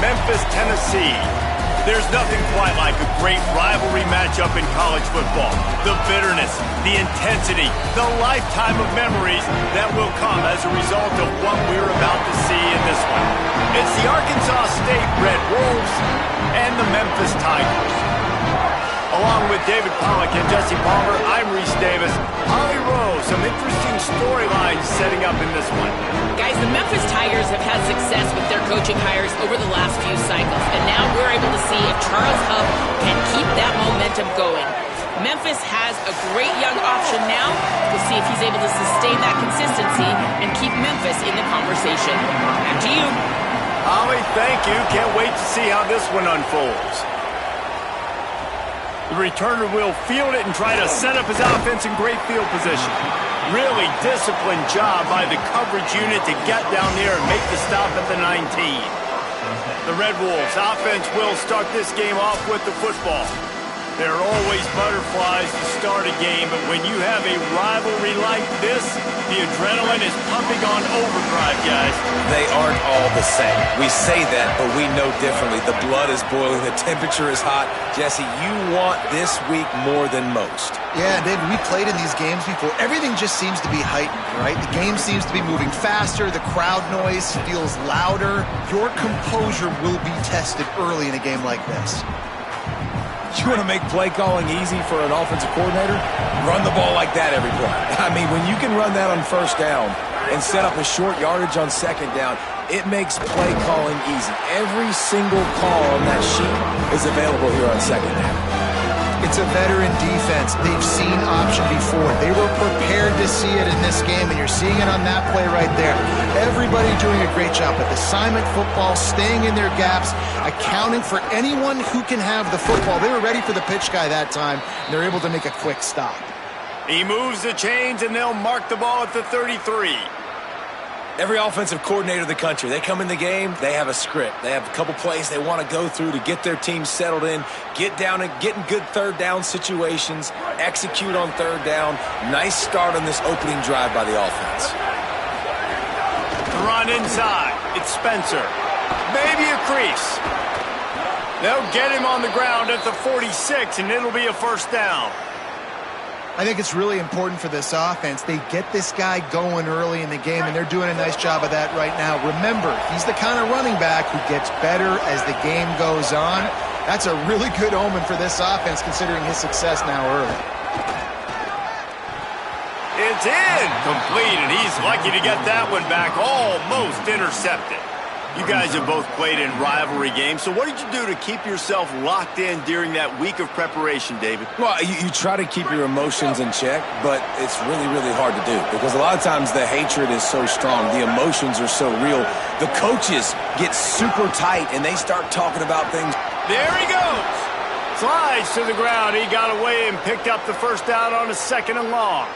Memphis, Tennessee. There's nothing quite like a great rivalry matchup in college football. The bitterness, the intensity, the lifetime of memories that will come as a result of what we're about to see in this one. It's the Arkansas State Red Wolves and the Memphis Tigers. Along with David Pollack and Jesse Palmer, I'm Reese Davis. Holly Rowe, some interesting storylines setting up in this one. Guys, the Memphis Tigers have had success with their coaching hires over the last few cycles, and now we're able to see if Charles Huff can keep that momentum going. Memphis has a great young option now. We'll see if he's able to sustain that consistency and keep Memphis in the conversation. Back to you. Holly, thank you. Can't wait to see how this one unfolds. The returner will field it and try to set up his offense in great field position. Really disciplined job by the coverage unit to get down there and make the stop at the 19. The Red Wolves offense will start this game off with the football. There are always butterflies to start a game, but when you have a rivalry like this, the adrenaline is pumping on overdrive, guys. They aren't all the same. We say that, but we know differently. The blood is boiling. The temperature is hot. Jesse, you want this week more than most. Yeah, David, we played in these games before. Everything just seems to be heightened, right? The game seems to be moving faster. The crowd noise feels louder. Your composure will be tested early in a game like this. You want to make play calling easy for an offensive coordinator? Run the ball like that every play. I mean, when you can run that on first down and set up a short yardage on second down, it makes play calling easy. Every single call on that sheet is available here on second down. It's a veteran defense. They've seen option before. They were prepared to see it in this game, and you're seeing it on that play right there. Everybody doing a great job with assignment football, staying in their gaps, accounting for anyone who can have the football. They were ready for the pitch guy that time, and they're able to make a quick stop. He moves the chains, and they'll mark the ball at the 33. Every offensive coordinator in the country, they come in the game, they have a script. They have a couple plays they want to go through to get their team settled in, get down and get in good third down situations, execute on third down. Nice start on this opening drive by the offense. Run inside. It's Spencer. Maybe a crease. They'll get him on the ground at the 46, and it'll be a first down. I think it's really important for this offense. They get this guy going early in the game, and they're doing a nice job of that right now. Remember, he's the kind of running back who gets better as the game goes on. That's a really good omen for this offense, considering his success now early. It's in. Complete, and he's lucky to get that one back. Almost intercepted. You guys have both played in rivalry games, so what did you do to keep yourself locked in during that week of preparation, David? Well, you try to keep your emotions in check, but it's really, really hard to do because a lot of times the hatred is so strong. The emotions are so real. The coaches get super tight, and they start talking about things. There he goes. Slides to the ground. He got away and picked up the first down on a 2nd and long.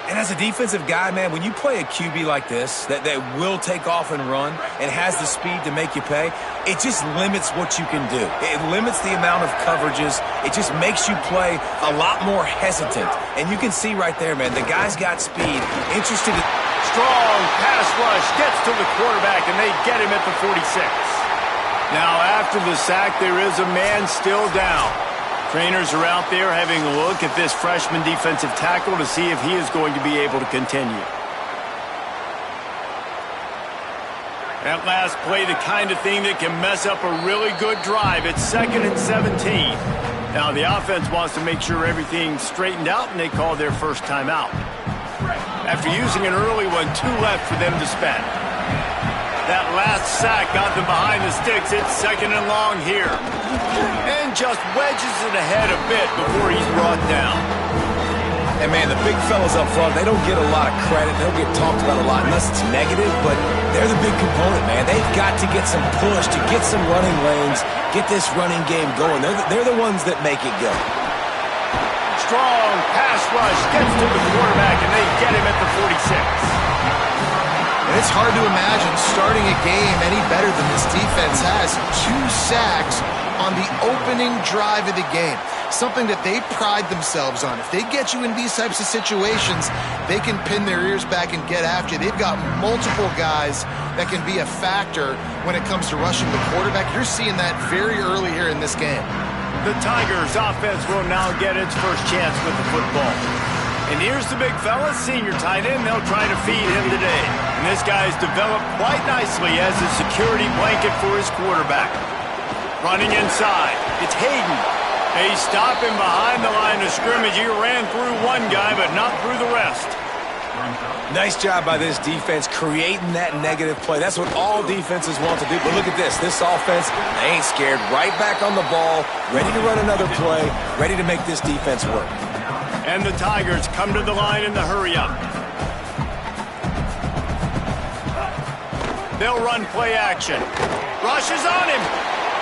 And as a defensive guy, man, when you play a QB like this that will take off and run and has the speed to make you pay, it just limits what you can do. It limits the amount of coverages. It just makes you play a lot more hesitant. And you can see right there, man, the guy's got speed, interested in... Strong pass rush gets to the quarterback, and they get him at the 46. Now, after the sack, there is a man still down. Trainers are out there having a look at this freshman defensive tackle to see if he is going to be able to continue. That last play, the kind of thing that can mess up a really good drive. It's 2nd and 17. Now the offense wants to make sure everything's straightened out, and they call their first timeout. After using an early one, 2 left for them to spend. That last sack got them behind the sticks. It's 2nd and long here. And just wedges it ahead a bit before he's brought down. And, man, the big fellas up front, they don't get a lot of credit. They don't get talked about a lot unless it's negative, but they're the big component, man. They've got to get some push, to get some running lanes, get this running game going. They're the ones that make it go. Strong pass rush gets to the quarterback, and they get him at the 46. And it's hard to imagine starting a game any better than this defense has. 2 sacks on the opening drive of the game. something that they pride themselves on. If they get you in these types of situations, they can pin their ears back and get after you. They've got multiple guys that can be a factor when it comes to rushing the quarterback. You're seeing that very early here in this game. The Tigers offense will now get its first chance with the football. And here's the big fella, senior tight end. They'll try to feed him today. And this guy's developed quite nicely as a security blanket for his quarterback. Running inside, it's Hayden. He's stopping behind the line of scrimmage. He ran through one guy, but not through the rest. Nice job by this defense creating that negative play. That's what all defenses want to do. But look at this. This offense, they ain't scared. Right back on the ball, ready to run another play, ready to make this defense work. And the Tigers come to the line in the hurry-up. They'll run play action. Rush is on him.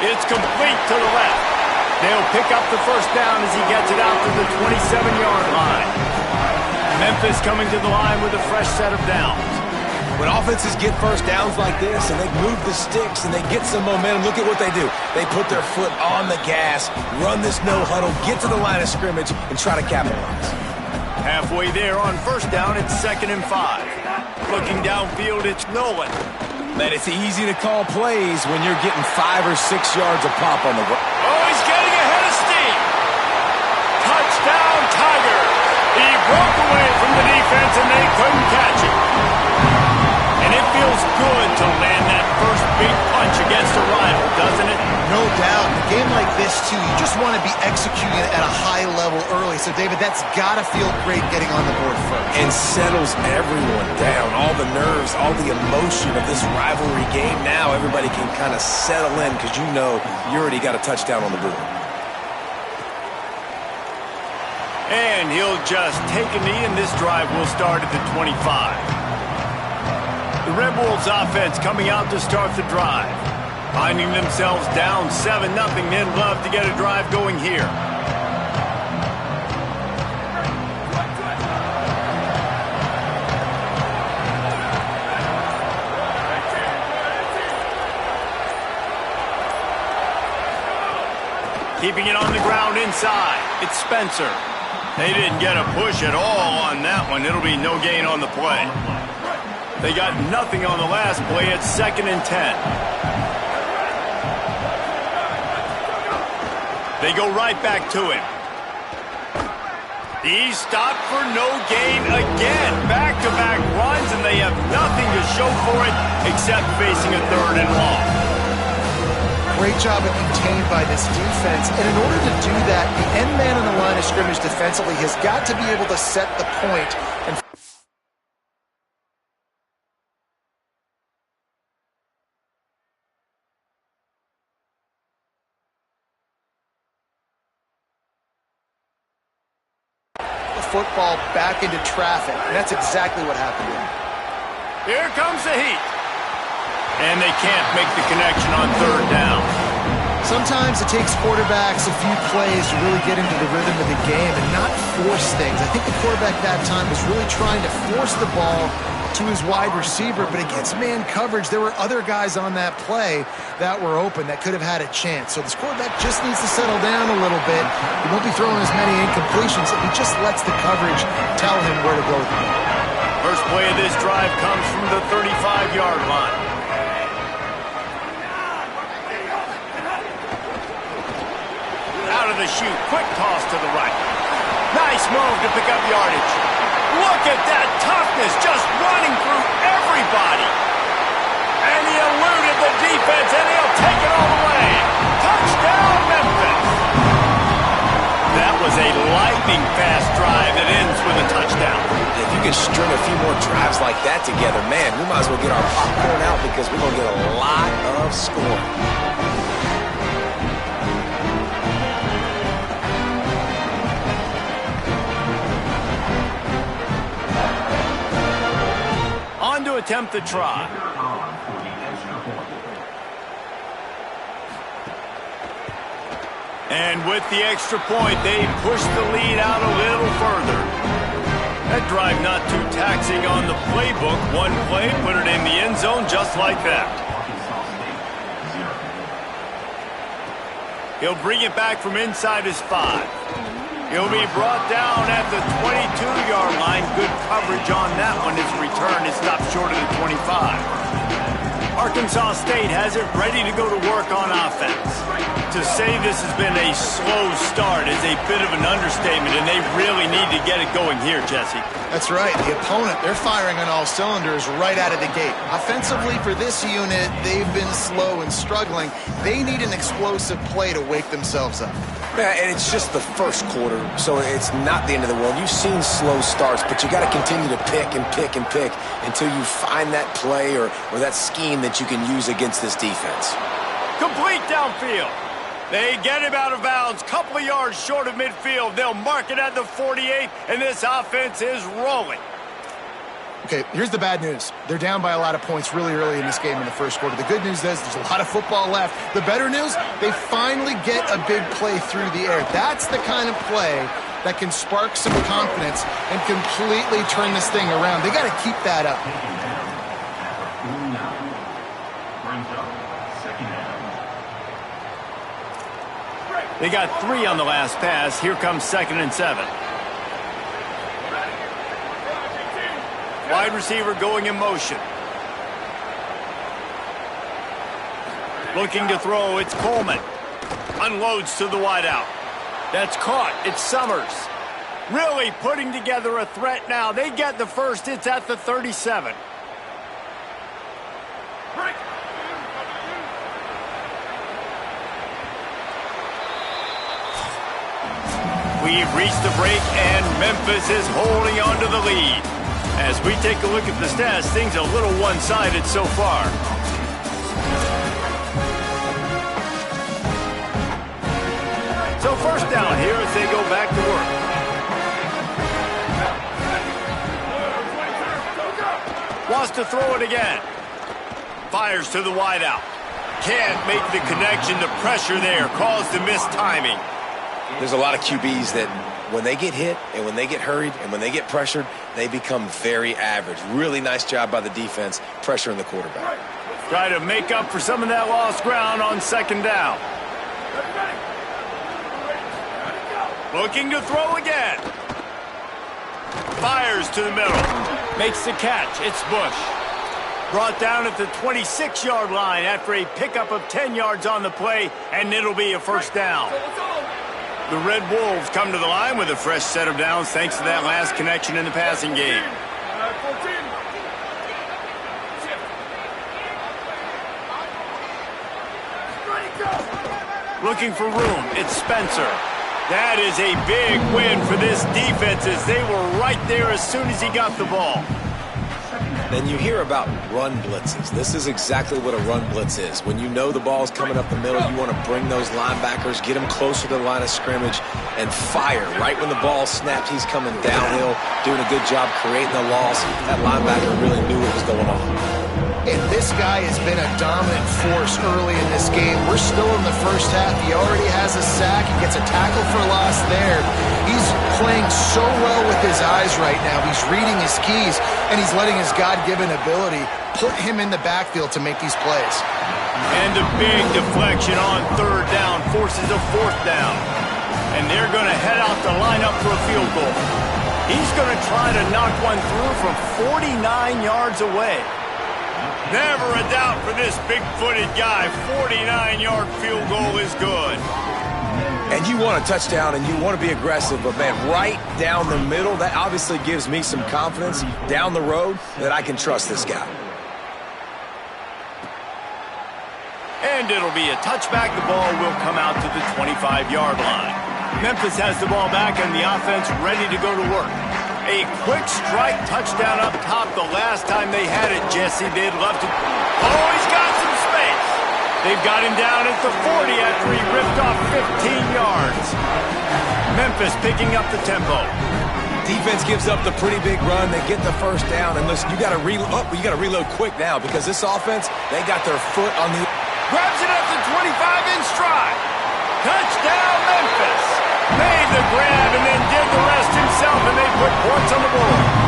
It's complete to the left. They'll pick up the first down as he gets it out to the 27-yard line. Memphis coming to the line with a fresh set of downs. When offenses get first downs like this and they move the sticks and they get some momentum, look at what they do. They put their foot on the gas, run this no huddle, get to the line of scrimmage, and try to capitalize. Halfway there on first down, it's 2nd and 5. Looking downfield, it's Nolan. Man, it's easy to call plays when you're getting 5 or 6 yards a pop on the ground. Oh, he's getting ahead of steam. Touchdown, Tigers. He broke away from the defense and they couldn't catch him. And it feels good to land that first big punch against a rival, doesn't it? No doubt. In a game like this, too, you just want to be executing it at a high level early. So, David, that's got to feel great getting on the board first. And settles everyone down. All the nerves, all the emotion of this rivalry game. Now everybody can kind of settle in because you know you already got a touchdown on the board. And he'll just take a knee, and this drive will start at the 25. The Red Wolves offense coming out to start the drive. Finding themselves down 7-0, they'd love to get a drive going here. Keeping it on the ground inside, it's Spencer. They didn't get a push at all on that one. It'll be no gain on the play. They got nothing on the last play. It's 2nd and 10. They go right back to him. He's stopped for no gain again. Back-to-back runs, and they have nothing to show for it except facing a 3rd and long. Great job of contained by this defense. And in order to do that, the end man on the line of scrimmage defensively has got to be able to set the point and the football back into traffic. And that's exactly what happened here. Here comes the heat. And they can't make the connection on 3rd down. Sometimes it takes quarterbacks a few plays to really get into the rhythm of the game and not force things. I think the quarterback that time was really trying to force the ball to his wide receiver, but against man coverage, there were other guys on that play that were open that could have had a chance. So this quarterback just needs to settle down a little bit. He won't be throwing as many incompletions if he just lets the coverage tell him where to go with the ball. First play of this drive comes from the 35-yard line. Out of the chute, quick toss to the right. Nice move to pick up yardage. Look at that toughness, just running through everybody. And he eluded the defense, and he'll take it all the way. Touchdown, Memphis. That was a lightning-fast drive that ends with a touchdown. If you can string a few more drives like that together, man, we might as well get our popcorn out because we're going to get a lot of scoring. To attempt the try. And with the extra point, they push the lead out a little further. That drive not too taxing on the playbook. One play, put it in the end zone just like that. He'll bring it back from inside his 5. He'll be brought down at the 22-yard line. Good coverage on that one. His return is stopped short of the 25. Arkansas State has it ready to go to work on offense. To say this has been a slow start is a bit of an understatement, and they really need to get it going here, Jesse. That's right. The opponent, they're firing on all cylinders right out of the gate. Offensively, for this unit, they've been slow and struggling. They need an explosive play to wake themselves up. Yeah, and it's just the first quarter, so it's not the end of the world. You've seen slow starts, but you got to continue to pick and pick and pick until you find that play or that scheme that you can use against this defense. Complete downfield. They get him out of bounds, couple of yards short of midfield. They'll mark it at the 48, and this offense is rolling. Okay, here's the bad news. They're down by a lot of points really early in this game in the first quarter. The good news is there's a lot of football left. The better news, they finally get a big play through the air. That's the kind of play that can spark some confidence and completely turn this thing around. They got to keep that up. They got 3 on the last pass. Here comes 2nd and 7. Wide receiver going in motion. Looking to throw, it's Coleman. Unloads to the wideout. That's caught. It's Summers. Really putting together a threat now. They get the first. It's at the 37. We've reached the break, and Memphis is holding on to the lead. As we take a look at the stats, things a little one-sided so far. So first down here as they go back to work. Wants to throw it again. Fires to the wideout. Can't make the connection. The pressure there caused the mistiming. There's a lot of QBs that when they get hit and when they get hurried and when they get pressured, they become very average. Really nice job by the defense pressuring the quarterback. Try to make up for some of that lost ground on 2nd down. Looking to throw again. Fires to the middle. Makes the catch. It's Bush. Brought down at the 26-yard line after a pickup of 10 yards on the play, and it'll be a first down. The Red Wolves come to the line with a fresh set of downs thanks to that last connection in the passing game. Looking for room, it's Spencer. That is a big win for this defense as they were right there as soon as he got the ball. Then you hear about run blitzes. This is exactly what a run blitz is. When you know the ball's coming up the middle, you want to bring those linebackers, get them closer to the line of scrimmage, and fire. Right when the ball snapped, he's coming downhill, doing a good job creating the loss. That linebacker really knew what was going on. And this guy has been a dominant force early in this game. We're still in the first half. He already has a sack. He gets a tackle for loss there. He's playing so well with his eyes right now. He's reading his keys, and he's letting his God-given ability put him in the backfield to make these plays. And a big deflection on 3rd down forces a 4th down. And they're going to head out to line up for a field goal. He's going to try to knock one through from 49 yards away. Never a doubt for this big-footed guy. 49-yard field goal is good. And you want a touchdown and you want to be aggressive, but man, right down the middle, that obviously gives me some confidence down the road that I can trust this guy. And it'll be a touchback. The ball will come out to the 25-yard line. Memphis has the ball back and the offense ready to go to work. A quick strike touchdown up top the last time they had it, Jesse. They'd love to. Oh, he's got some space. They've got him down at the 40 after he ripped off 15 yards. Memphis picking up the tempo. Defense gives up the pretty big run. They get the first down. And listen, you got to reload quick now because this offense, they got their foot on the... Grabs it up to 25 in stride. Touchdown, Memphis. Made the grab and then did the rest himself, and they put points on the board.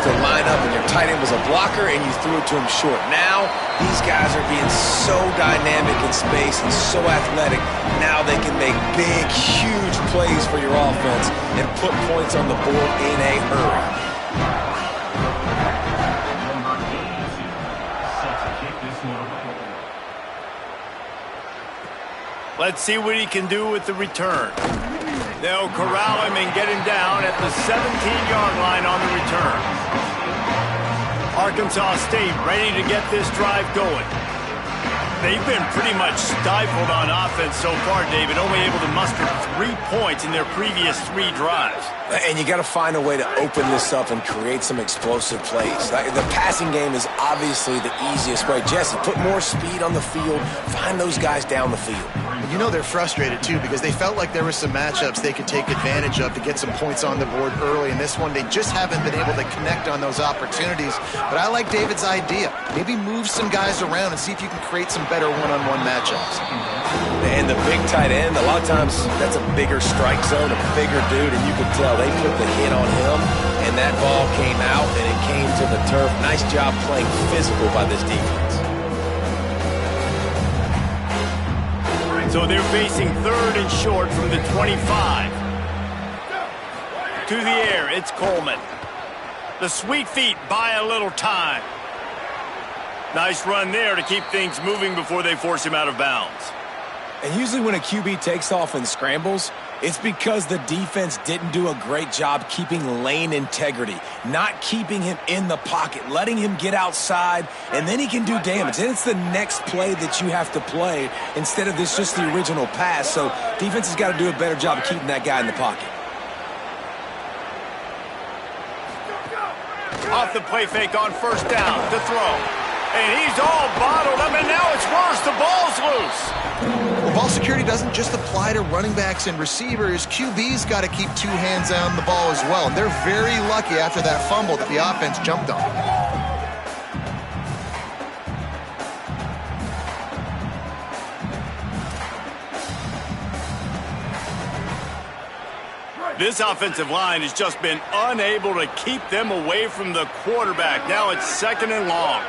to line up and your tight end was a blocker and you threw it to him short. Now, these guys are being so dynamic in space and so athletic. Now they can make big, huge plays for your offense and put points on the board in a hurry. Let's see what he can do with the return. They'll corral him and get him down at the 17-yard line on the return. Arkansas State ready to get this drive going. They've been pretty much stifled on offense so far, David, only able to muster 3 points in their previous 3 drives. And you got to find a way to open this up and create some explosive plays. The passing game is obviously the easiest way. Jesse, put more speed on the field. Find those guys down the field. You know they're frustrated, too, because they felt like there were some matchups they could take advantage of to get some points on the board early. In this one, they just haven't been able to connect on those opportunities. But I like David's idea. Maybe move some guys around and see if you can create some better one-on-one matchups. And the big tight end, a lot of times that's a bigger strike zone, a bigger dude, and you can tell they put the hit on him, and that ball came out, and it came to the turf. Nice job playing physical by this defense. So they're facing 3rd and short from the 25. To the air, it's Coleman. The Sweet Feet buy a little time. Nice run there to keep things moving before they force him out of bounds. And usually when a QB takes off and scrambles, it's because the defense didn't do a great job keeping lane integrity, not keeping him in the pocket, letting him get outside, and then he can do damage. And it's the next play that you have to play instead of this just the original pass. So defense has got to do a better job of keeping that guy in the pocket. Off the play fake on 1st down to throw. And he's all bottled up, and now it's worse. The ball's loose. Well, ball security doesn't just apply to running backs and receivers. QB's got to keep 2 hands on the ball as well. And they're very lucky after that fumble that the offense jumped on. This offensive line has just been unable to keep them away from the quarterback. Now it's 2nd and long.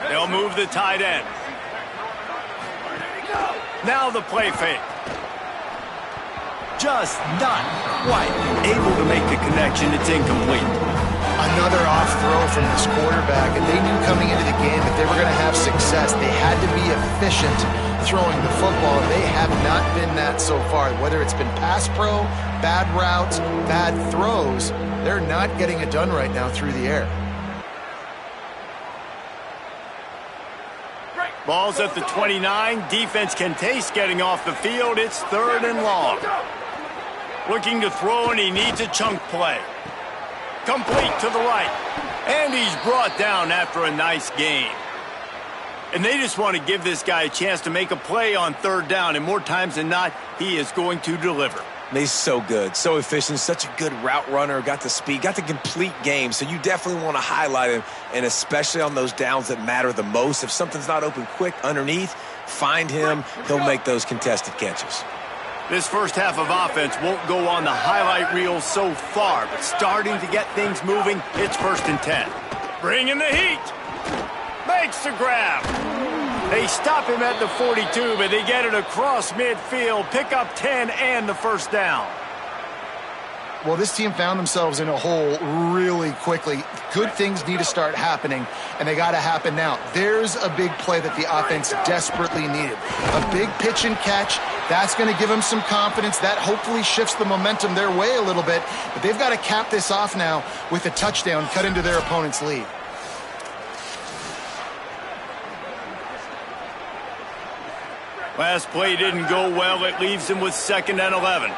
They'll move the tight end. Now the play fake. Just not quite able to make the connection. It's incomplete. Another off throw from this quarterback, and they knew coming into the game that they were going to have success. They had to be efficient throwing the football, and they have not been that so far. Whether it's been pass pro, bad routes, bad throws, they're not getting it done right now through the air. Ball's at the 29. Defense can taste getting off the field. It's 3rd and long. Looking to throw, and he needs a chunk play. Complete to the right. And he's brought down after a nice gain. And they just want to give this guy a chance to make a play on 3rd down. And more times than not, he is going to deliver. He's so good, so efficient, such a good route runner, got the speed, got the complete game. So you definitely want to highlight him, and especially on those downs that matter the most. If something's not open quick underneath, find him. He'll make those contested catches. This first half of offense won't go on the highlight reel so far, but starting to get things moving, it's 1st and 10. Bring in the heat. Makes the grab. They stop him at the 42, but they get it across midfield, pick up 10 and the 1st down. Well, this team found themselves in a hole really quickly. Good things need to start happening, and they got to happen now. There's a big play that the offense desperately needed. A big pitch and catch. That's going to give them some confidence. That hopefully shifts the momentum their way a little bit. But they've got to cap this off now with a touchdown, cut into their opponent's lead. Last play didn't go well. It leaves him with 2nd and 11.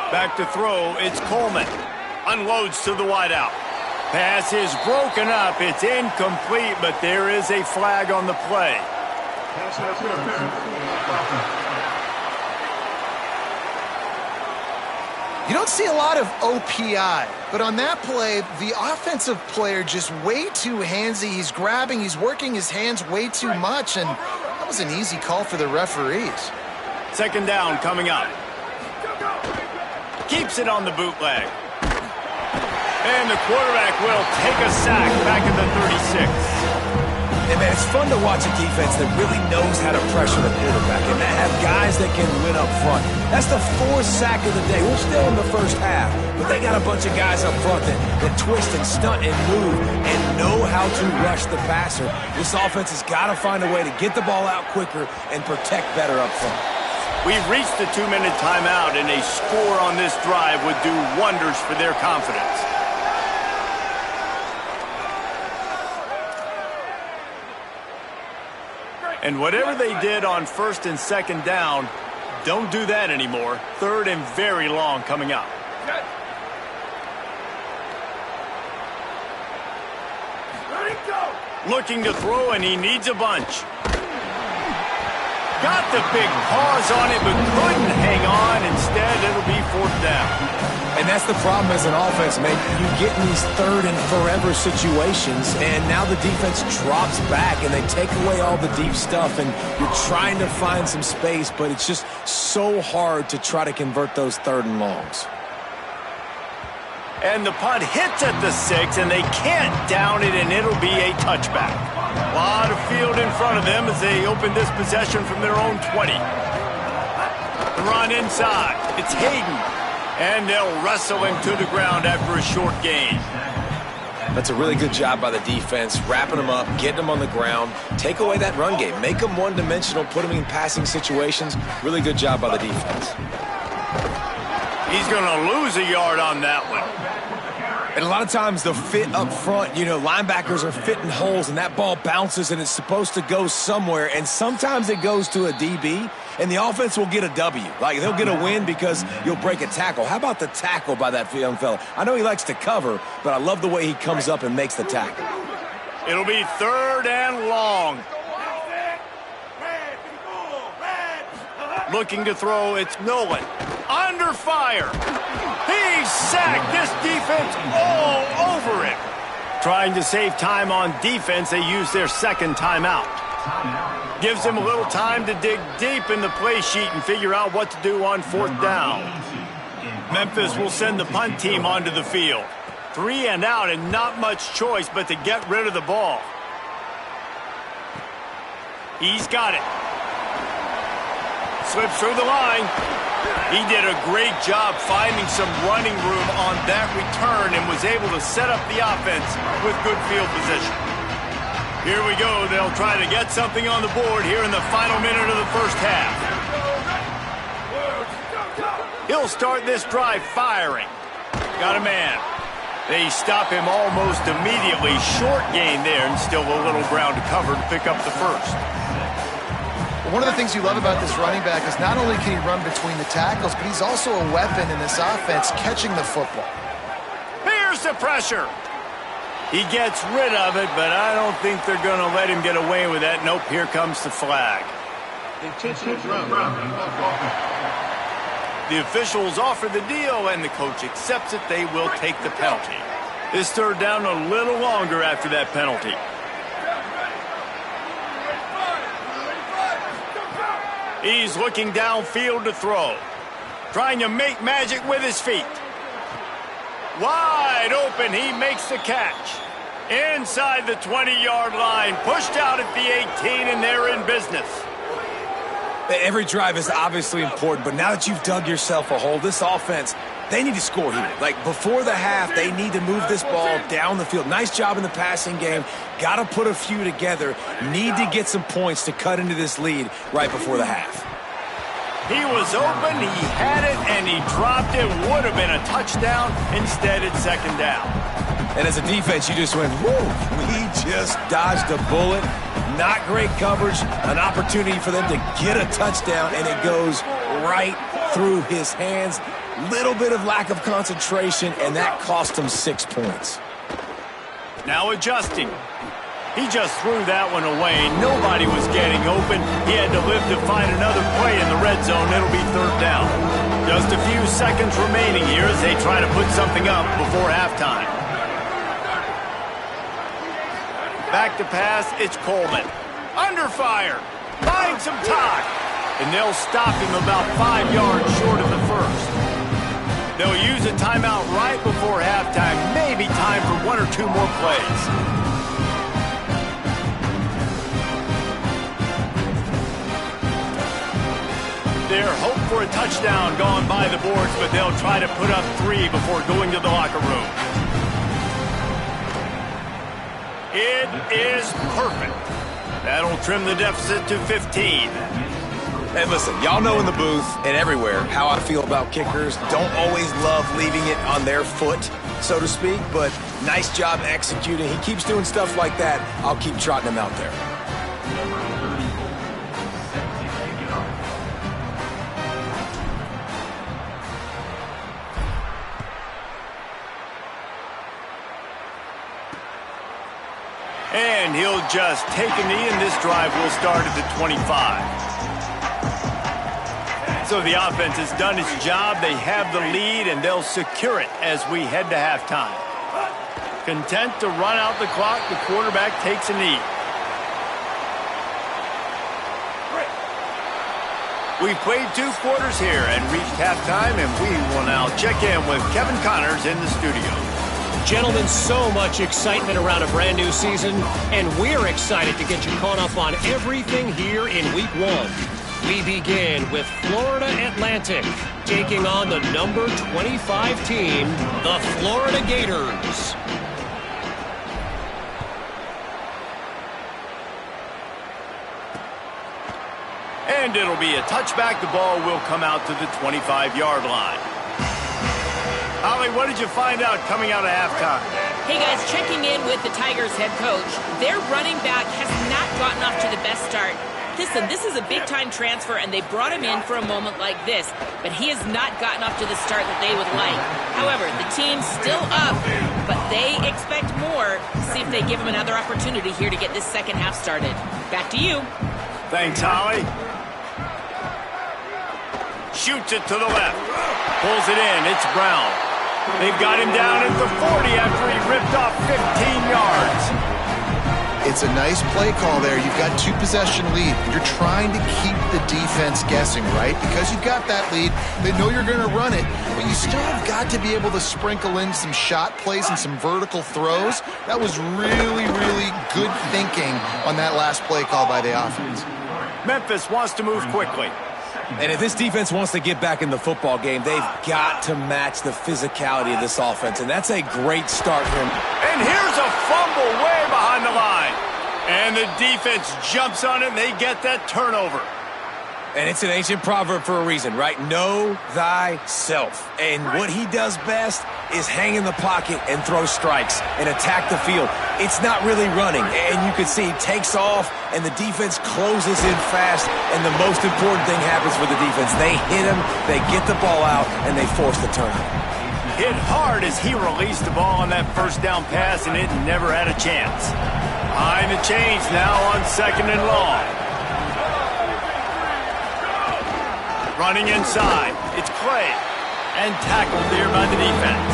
Back to throw, it's Coleman. Unloads to the wideout. Pass is broken up. It's incomplete, but there is a flag on the play. You don't see a lot of OPI, but on that play, the offensive player just way too handsy. He's grabbing, he's working his hands way too much, and That was an easy call for the referees. Second down coming up. Keeps it on the bootleg. And the quarterback will take a sack back at the 36. And man, it's fun to watch a defense that really knows how to pressure the quarterback and that have guys that can win up front. That's the 4th sack of the day. We're still in the first half, but they got a bunch of guys up front that twist and stunt and move and know how to rush the passer. This offense has got to find a way to get the ball out quicker and protect better up front. We've reached the 2-minute timeout, and a score on this drive would do wonders for their confidence. And whatever they did on 1st and 2nd down, don't do that anymore. 3rd and very long coming up. Looking to throw, and he needs a bunch. Got the big paws on it, but couldn't hang on. Instead, it'll be 4th down. And that's the problem as an offense, man. You get in these 3rd and forever situations, and now the defense drops back, and they take away all the deep stuff, and you're trying to find some space, but it's just so hard to try to convert those 3rd and longs. And the punt hits at the 6, and they can't down it, and it'll be a touchback. A lot of field in front of them as they open this possession from their own 20. The run inside. It's Hayden. And they'll wrestle him to the ground after a short gain. That's a really good job by the defense, wrapping them up, getting them on the ground. Take away that run game. Make them one-dimensional, put them in passing situations. Really good job by the defense. He's going to lose a yard on that one. And a lot of times the fit up front, you know, linebackers are fitting holes, and that ball bounces, and it's supposed to go somewhere. And sometimes it goes to a DB, and the offense will get a W. Like, they'll get a win because you'll break a tackle. How about the tackle by that young fella? I know he likes to cover, but I love the way he comes up and makes the tackle. It'll be 3rd and long. Looking to throw, it's Nolan. Under fire. He's sacked. This defense all over it. Trying to save time on defense, they use their 2nd timeout. Gives them a little time to dig deep in the play sheet and figure out what to do on 4th down. Memphis will send the punt team onto the field. 3 and out, and not much choice but to get rid of the ball. He's got it. Slips through the line. He did a great job finding some running room on that return and was able to set up the offense with good field position. Here we go. They'll try to get something on the board here in the final minute of the first half. He'll start this drive firing. Got a man. They stop him almost immediately. Short gain there, and still a little ground to cover to pick up the first. One of the things you love about this running back is not only can he run between the tackles, but he's also a weapon in this offense catching the football. Here's the pressure. He gets rid of it, but I don't think they're going to let him get away with that. Nope, here comes the flag. The officials offer the deal, and the coach accepts it. They will take the penalty. This 3rd down a little longer after that penalty. He's looking downfield to throw. Trying to make magic with his feet. Wide open, he makes the catch. Inside the 20-yard line, pushed out at the 18, and they're in business. Every drive is obviously important, but now that you've dug yourself a hole, this offense, they need to score here. Like, before the half, they need to move this ball down the field. Nice job in the passing game. Got to put a few together. Need to get some points to cut into this lead right before the half. He was open, he had it, and he dropped it. Would have been a touchdown. Instead, it's 2nd down. And as a defense, you just went, whoo, we just dodged a bullet. Not great coverage, an opportunity for them to get a touchdown, and it goes right through his hands. Little bit of lack of concentration, and that cost him 6 points. Now adjusting. He just threw that one away. Nobody was getting open. He had to live to find another play in the red zone. It'll be 3rd down. Just a few seconds remaining here as they try to put something up before halftime. Back to pass, it's Coleman. Under fire. showing some time. And they'll stop him about 5 yards short of the first. They'll use a timeout right before halftime. Maybe time for 1 or 2 more plays. Their hope for a touchdown gone by the boards, but they'll try to put up 3 before going to the locker room. It is perfect. That'll trim the deficit to 15. Hey, listen, y'all know in the booth and everywhere how I feel about kickers. Don't always love leaving it on their foot, so to speak, but nice job executing. He keeps doing stuff like that. I'll keep trotting him out there. And he'll just take a knee, and this drive will start at the 25. So the offense has done its job. They have the lead, and they'll secure it as we head to halftime. Content to run out the clock, the quarterback takes a knee. We've played 2 quarters here and reached halftime, and we will now check in with Kevin Connors in the studio. Gentlemen, so much excitement around a brand new season, and we're excited to get you caught up on everything here in Week 1. We begin with Florida Atlantic taking on the number 25 team, the Florida Gators. And it'll be a touchback. The ball will come out to the 25-yard line. Holly, what did you find out coming out of halftime? Hey, guys, checking in with the Tigers head coach. Their running back has not gotten off to the best start. Listen, this is a big-time transfer, and they brought him in for a moment like this, but he has not gotten off to the start that they would like. However, the team's still up, but they expect more. See if they give him another opportunity here to get this second half started. Back to you. Thanks, Holly. Shoots it to the left. Pulls it in. It's Brown. They've got him down at the 40 after he ripped off 15 yards. It's a nice play call there. You've got 2-possession lead. You're trying to keep the defense guessing, right? Because you've got that lead, they know you're going to run it, but you still have got to be able to sprinkle in some shot plays and some vertical throws. That was really, really good thinking on that last play call by the offense. Memphis wants to move quickly. And if this defense wants to get back in the football game, they've got to match the physicality of this offense, and that's a great start for him. And here's a fumble way behind the line. And the defense jumps on it, and they get that turnover. And it's an ancient proverb for a reason, right? Know thyself. And what he does best is hang in the pocket and throw strikes and attack the field. It's not really running. And you can see he takes off, and the defense closes in fast. And the most important thing happens for the defense. They hit him, they get the ball out, and they force the turnover. Hit hard as he released the ball on that first down pass, and it never had a chance. Behind the chains now on 2nd and long. Running inside, it's Clay, and tackled there by the defense.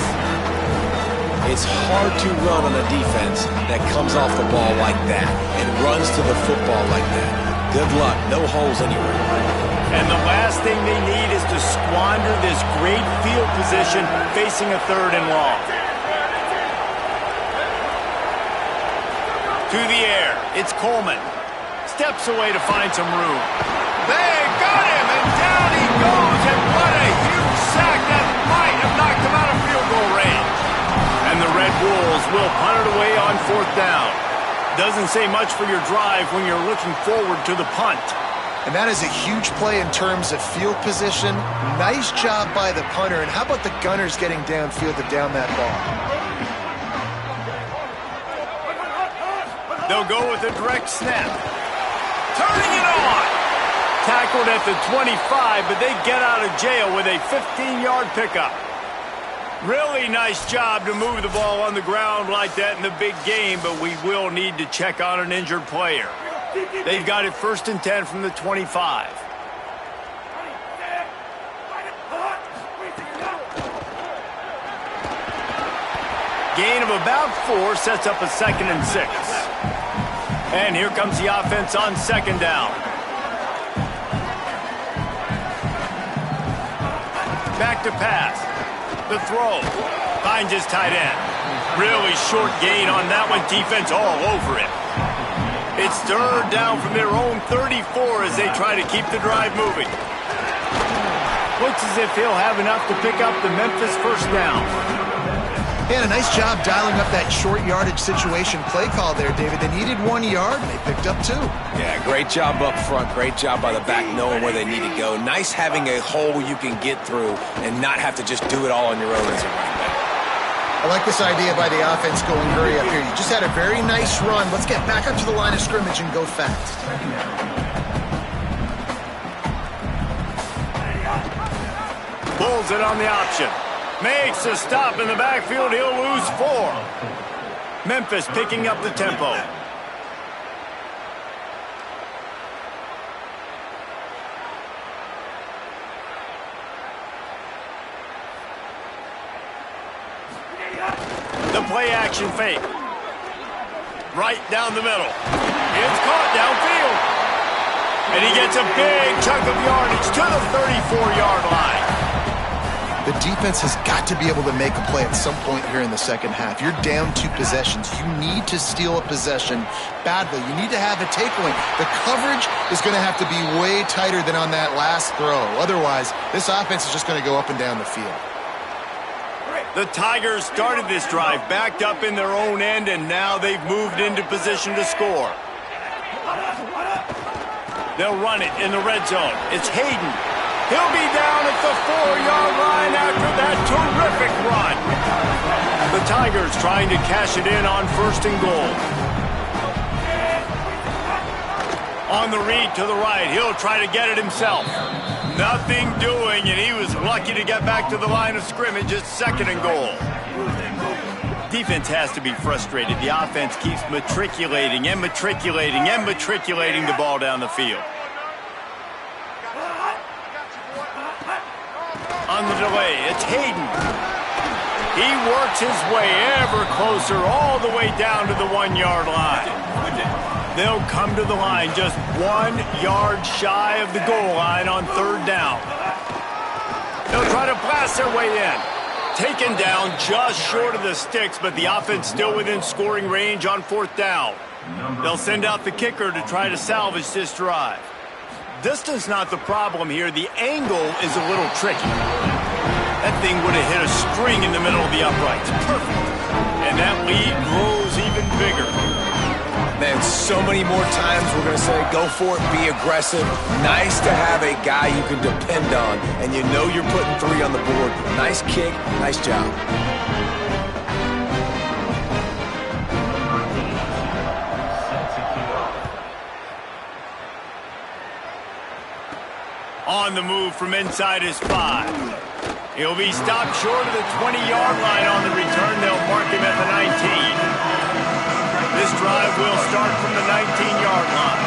It's hard to run on a defense that comes off the ball like that and runs to the football like that. Good luck, no holes anywhere. And the last thing they need is to squander this great field position facing a 3rd and long. To the air, it's Coleman. Steps away to find some room. They got him, and down he goes, and what a huge sack that might have knocked him out of field goal range. And the Red Wolves will punt it away on 4th down. Doesn't say much for your drive when you're looking forward to the punt. And that is a huge play in terms of field position. Nice job by the punter, and how about the Gunners getting downfield to down that ball? They'll go with a direct snap. Turning it on. Tackled at the 25, but they get out of jail with a 15-yard pickup. Really nice job to move the ball on the ground like that in the big game, but we will need to check on an injured player. They've got it 1st and 10 from the 25. Gain of about 4 sets up a 2nd and 6. And here comes the offense on 2nd down. Back to pass. The throw. Finds his tight end. Really short gain on that one. Defense all over it. It's third down from their own 34 as they try to keep the drive moving. Looks as if he'll have enough to pick up the Memphis first down. He had a nice job dialing up that short yardage situation play call there, David. They needed 1 yard, and they picked up 2. Yeah, great job up front. Great job by the back knowing where they need to go. Nice having a hole you can get through and not have to just do it all on your own as a running back. I like this idea by the offense going hurry up here. You just had a very nice run. Let's get back up to the line of scrimmage and go fast. Pulls it on the option. Makes a stop in the backfield. He'll lose 4. Memphis picking up the tempo. The play-action fake. Right down the middle. It's caught downfield. And he gets a big chunk of yardage to the 34-yard line. The defense has got to be able to make a play at some point here in the second half. You're down 2 possessions. You need to steal a possession badly. You need to have a takeaway. The coverage is going to have to be way tighter than on that last throw. Otherwise, this offense is just going to go up and down the field. The Tigers started this drive backed up in their own end, and now they've moved into position to score. They'll run it in the red zone. It's Hayden. He'll be down at the 4-yard line after that terrific run. The Tigers trying to cash it in on 1st and goal. On the read to the right, he'll try to get it himself. Nothing doing, and he was lucky to get back to the line of scrimmage at 2nd and goal. Defense has to be frustrated. The offense keeps matriculating and matriculating and matriculating the ball down the field. On the delay, it's Hayden. He works his way ever closer all the way down to the 1-yard line. They'll come to the line just 1 yard shy of the goal line on 3rd down. They'll try to blast their way in. Taken down just short of the sticks, but the offense still within scoring range on 4th down. They'll send out the kicker to try to salvage this drive. Distance not the problem here. The angle is a little tricky. That thing would have hit a string in the middle of the uprights. Perfect. And that lead grows even bigger. Man, so many more times we're going to say, go for it, be aggressive. Nice to have a guy you can depend on, and you know you're putting 3 on the board. Nice kick, nice job. On the move from inside his 5. He'll be stopped short of the 20-yard line on the return. They'll mark him at the 19. This drive will start from the 19-yard line.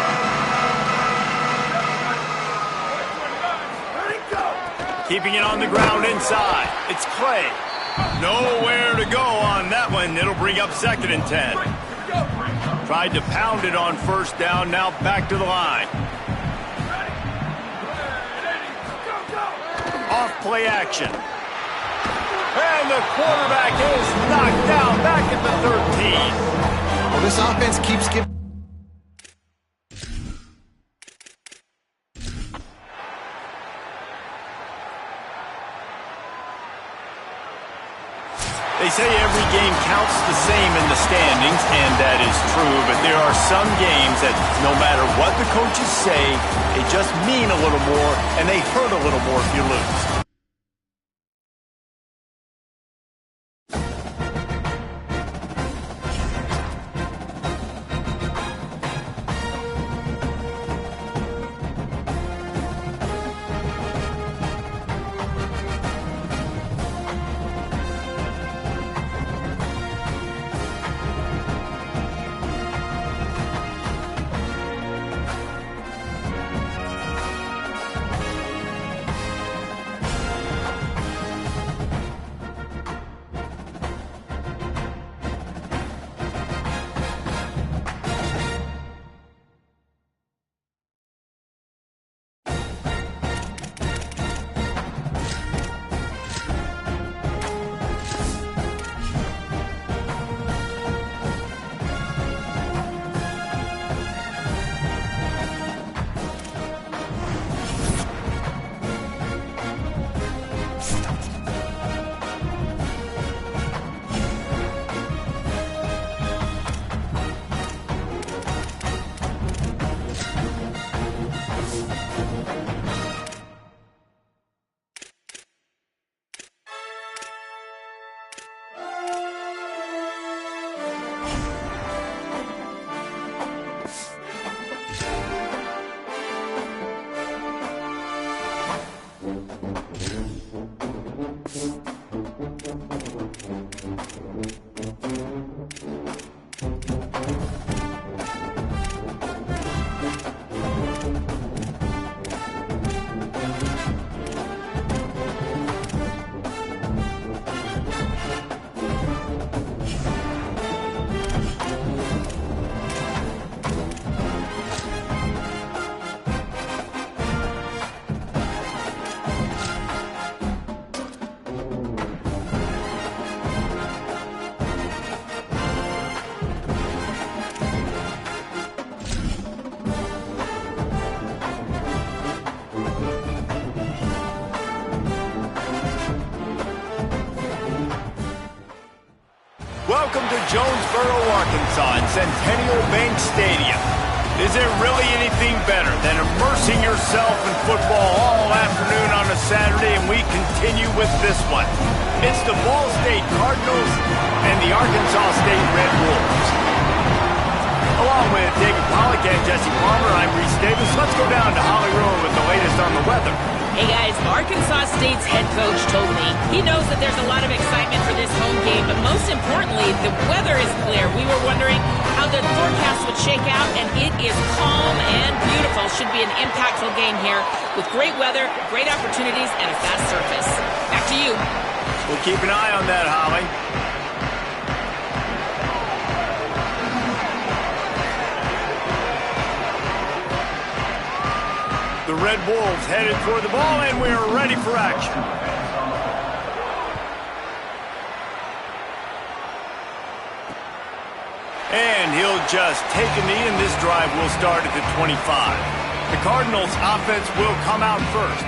Keeping it on the ground inside. It's Clay. Nowhere to go on that one. It'll bring up 2nd and 10. Tried to pound it on 1st down. Now back to the line. Off play action. And the quarterback is knocked down back at the 13. Well, this offense keeps giving. They say every game counts the same in the standings, and that is true, but there are some games that no matter what the coaches say, they just mean a little more, and they hurt a little more if you lose. Welcome to Jonesboro, Arkansas, and Centennial Bank Stadium. Is there really anything better than immersing yourself in football all afternoon on a Saturday, and we continue with this one. It's the Ball State Cardinals and the Arkansas State Red Wolves. Along with David Pollack and Jesse Palmer, I'm Reese Davis. Let's go down to Hollywood with the latest on the weather. Hey guys, Arkansas State's head coach told me he knows that there's a lot of excitement for this home game, but most importantly, the weather is clear. We were wondering how the forecast would shake out, and it is calm and beautiful. Should be an impactful game here with great weather, great opportunities, and a fast surface. Back to you. We'll keep an eye on that, Holly. The Red Wolves headed toward the ball, and we are ready for action. And he'll just take a knee, and this drive will start at the 25. The Cardinals' offense will come out first.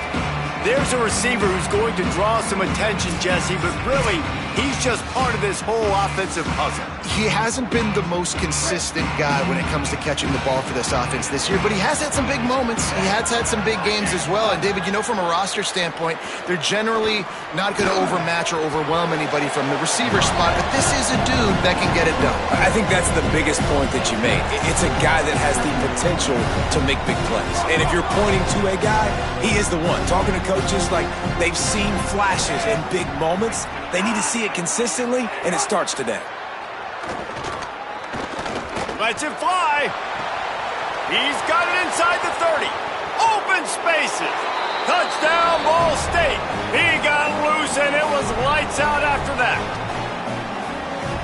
There's a receiver who's going to draw some attention, Jesse, but really, he's just part of this whole offensive puzzle. He hasn't been the most consistent guy when it comes to catching the ball for this offense this year, but he has had some big moments. He has had some big games as well. And, David, you know, from a roster standpoint, they're generally not going to overmatch or overwhelm anybody from the receiver spot, but this is a dude that can get it done. I think that's the biggest point that you made. It's a guy that has the potential to make big plays. And if you're pointing to a guy, he is the one. Talking to coaches, like, they've seen flashes and big moments. They need to see it consistently, and it starts today. Lets it fly. He's got it inside the 30. Open spaces. Touchdown, Ball State. He got loose, and it was lights out after that.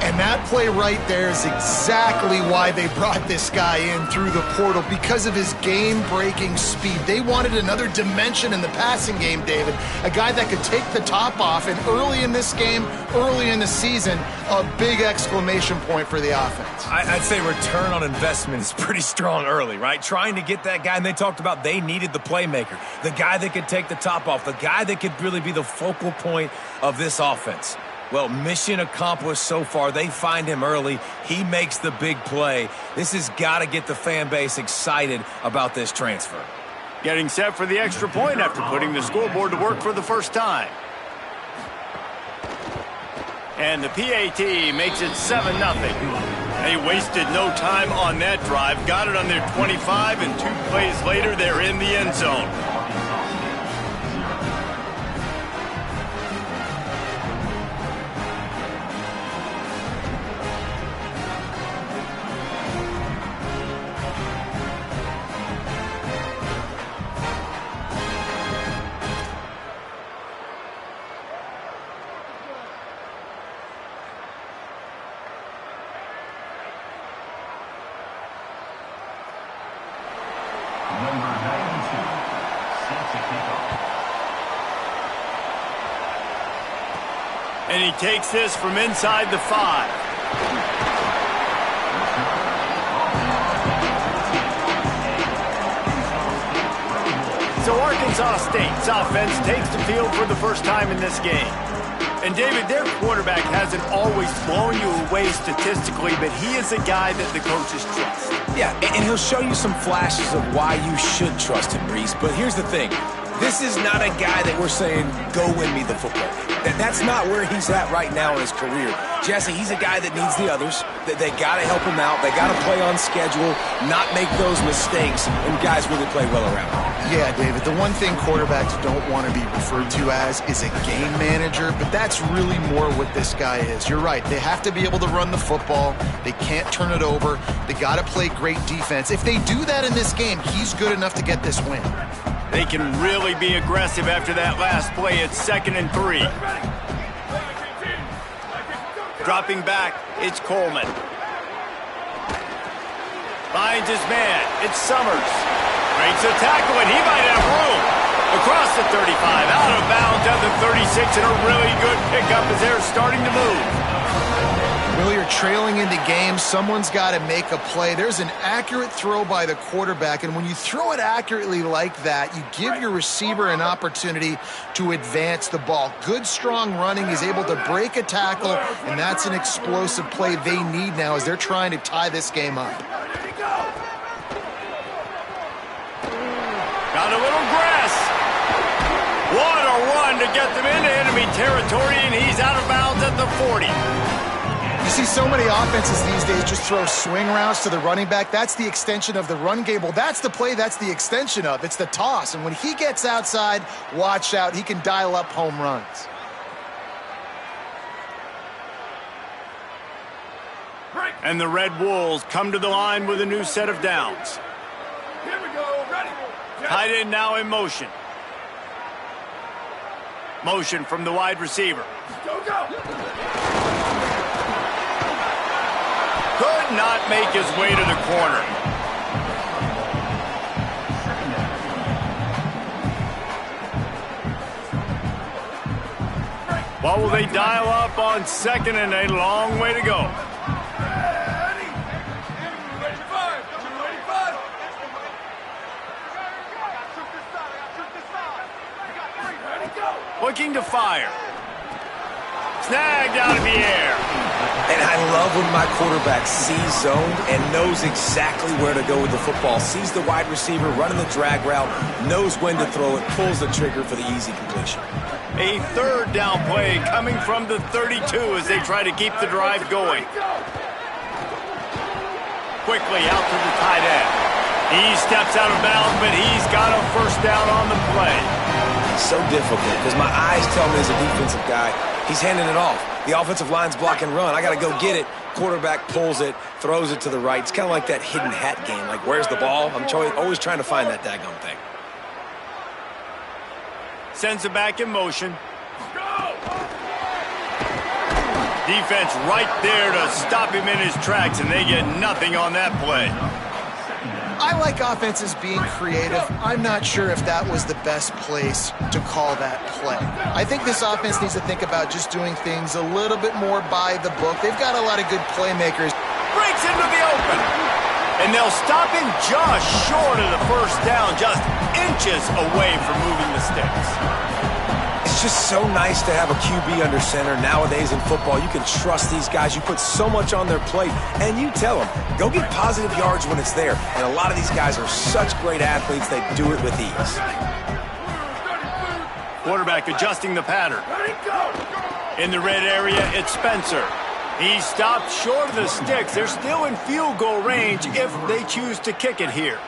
And that play right there is exactly why they brought this guy in through the portal, because of his game-breaking speed. They wanted another dimension in the passing game, David. A guy that could take the top off, and early in this game, early in the season, a big exclamation point for the offense. I'd say return on investment is pretty strong early, right? Trying to get that guy, and they talked about they needed the playmaker, the guy that could take the top off, the guy that could really be the focal point of this offense. Well, mission accomplished so far. They find him early. He makes the big play. This has got to get the fan base excited about this transfer. Getting set for the extra point after putting the scoreboard to work for the first time. And the PAT makes it 7-0. They wasted no time on that drive. Got it on their 25, and 2 plays later, they're in the end zone. And he takes this from inside the 5. So Arkansas State's offense takes the field for the first time in this game. And David, their quarterback hasn't always blown you away statistically, but he is a guy that the coaches trust. Yeah, and he'll show you some flashes of why you should trust him, Reese. But here's the thing. This is not a guy that we're saying, go win me the football game. That's not where he's at right now in his career. Jesse, he's a guy that needs the others. They got to help him out. They got to play on schedule, not make those mistakes, and guys really play well around him. Yeah, David, the one thing quarterbacks don't want to be referred to as is a game manager, but that's really more what this guy is. You're right. They have to be able to run the football. They can't turn it over. They got to play great defense. If they do that in this game, he's good enough to get this win. They can really be aggressive after that last play. It's 2nd and 3. Dropping back, it's Coleman. Finds his man. It's Summers. Breaks a tackle, and he might have room. Across the 35, out of bounds at the 36, and a really good pickup as they're starting to move. Well, you're trailing into games. Someone's got to make a play. There's an accurate throw by the quarterback, and when you throw it accurately like that, you give your receiver an opportunity to advance the ball. Good, strong running. He's able to break a tackle, and that's an explosive play they need now as they're trying to tie this game up. Got a little grass. What a run to get them into enemy territory, and he's out of bounds at the 40. You see so many offenses these days just throw swing routes to the running back. That's the extension of the run game. Well, that's the play that's the extension of. It's the toss. And when he gets outside, watch out. He can dial up home runs. And the Red Wolves come to the line with a new set of downs. Here we go. Ready. Tight end now in motion. Motion from the wide receiver. Go, go. Could not make his way to the corner. What will they dial up on second and a long way to go? Looking to fire. Snagged out of the air. And I love when my quarterback sees zone and knows exactly where to go with the football. Sees the wide receiver running the drag route, knows when to throw it, pulls the trigger for the easy completion. A third down play coming from the 32 as they try to keep the drive going. Quickly out to the tight end. He steps out of bounds, but he's got a first down on the play. So difficult because my eyes tell me as a defensive guy, he's handing it off. The offensive line's block and run. I got to go get it. Quarterback pulls it, throws it to the right. It's kind of like that hidden hat game. Like, where's the ball? I'm always trying to find that daggone thing. Sends it back in motion. Defense right there to stop him in his tracks, and they get nothing on that play. I like offenses being creative. I'm not sure if that was the best place to call that play. I think this offense needs to think about just doing things a little bit more by the book. They've got a lot of good playmakers. Breaks into the open. And they'll stop him just short of the first down, just inches away from moving the sticks. It's just so nice to have a QB under center. Nowadays in football, you can trust these guys. You put so much on their plate, and you tell them, go get positive yards when it's there. And a lot of these guys are such great athletes, they do it with ease. Quarterback adjusting the pattern. In the red area, it's Spencer. He stopped short of the sticks. They're still in field goal range if they choose to kick it here.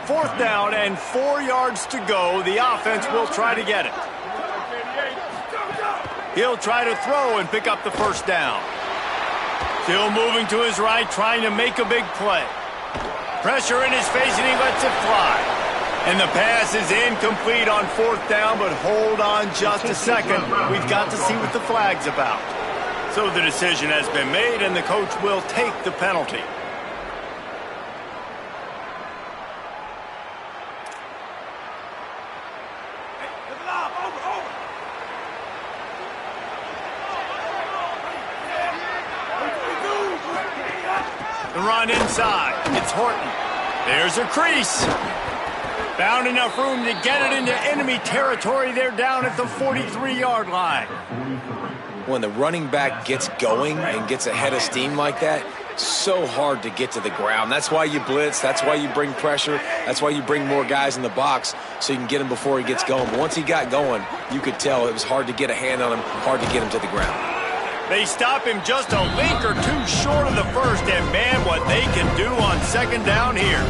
Fourth down and 4 yards to go. The offense will try to get it. He'll try to throw and pick up the first down. Still moving to his right, trying to make a big play. Pressure in his face, and he lets it fly. And the pass is incomplete on fourth down, but hold on just a second. We've got to see what the flag's about. So the decision has been made, and the coach will take the penalty. The run inside. It's Horton. There's a crease. Found enough room to get it into enemy territory. They're down at the 43-yard line. When the running back gets going and gets ahead of steam like that, so hard to get to the ground. That's why you blitz. That's why you bring pressure. That's why you bring more guys in the box so you can get him before he gets going. But once he got going, you could tell it was hard to get a hand on him, hard to get him to the ground. They stop him just a link or two short of the first, and man, what they can do on second down here.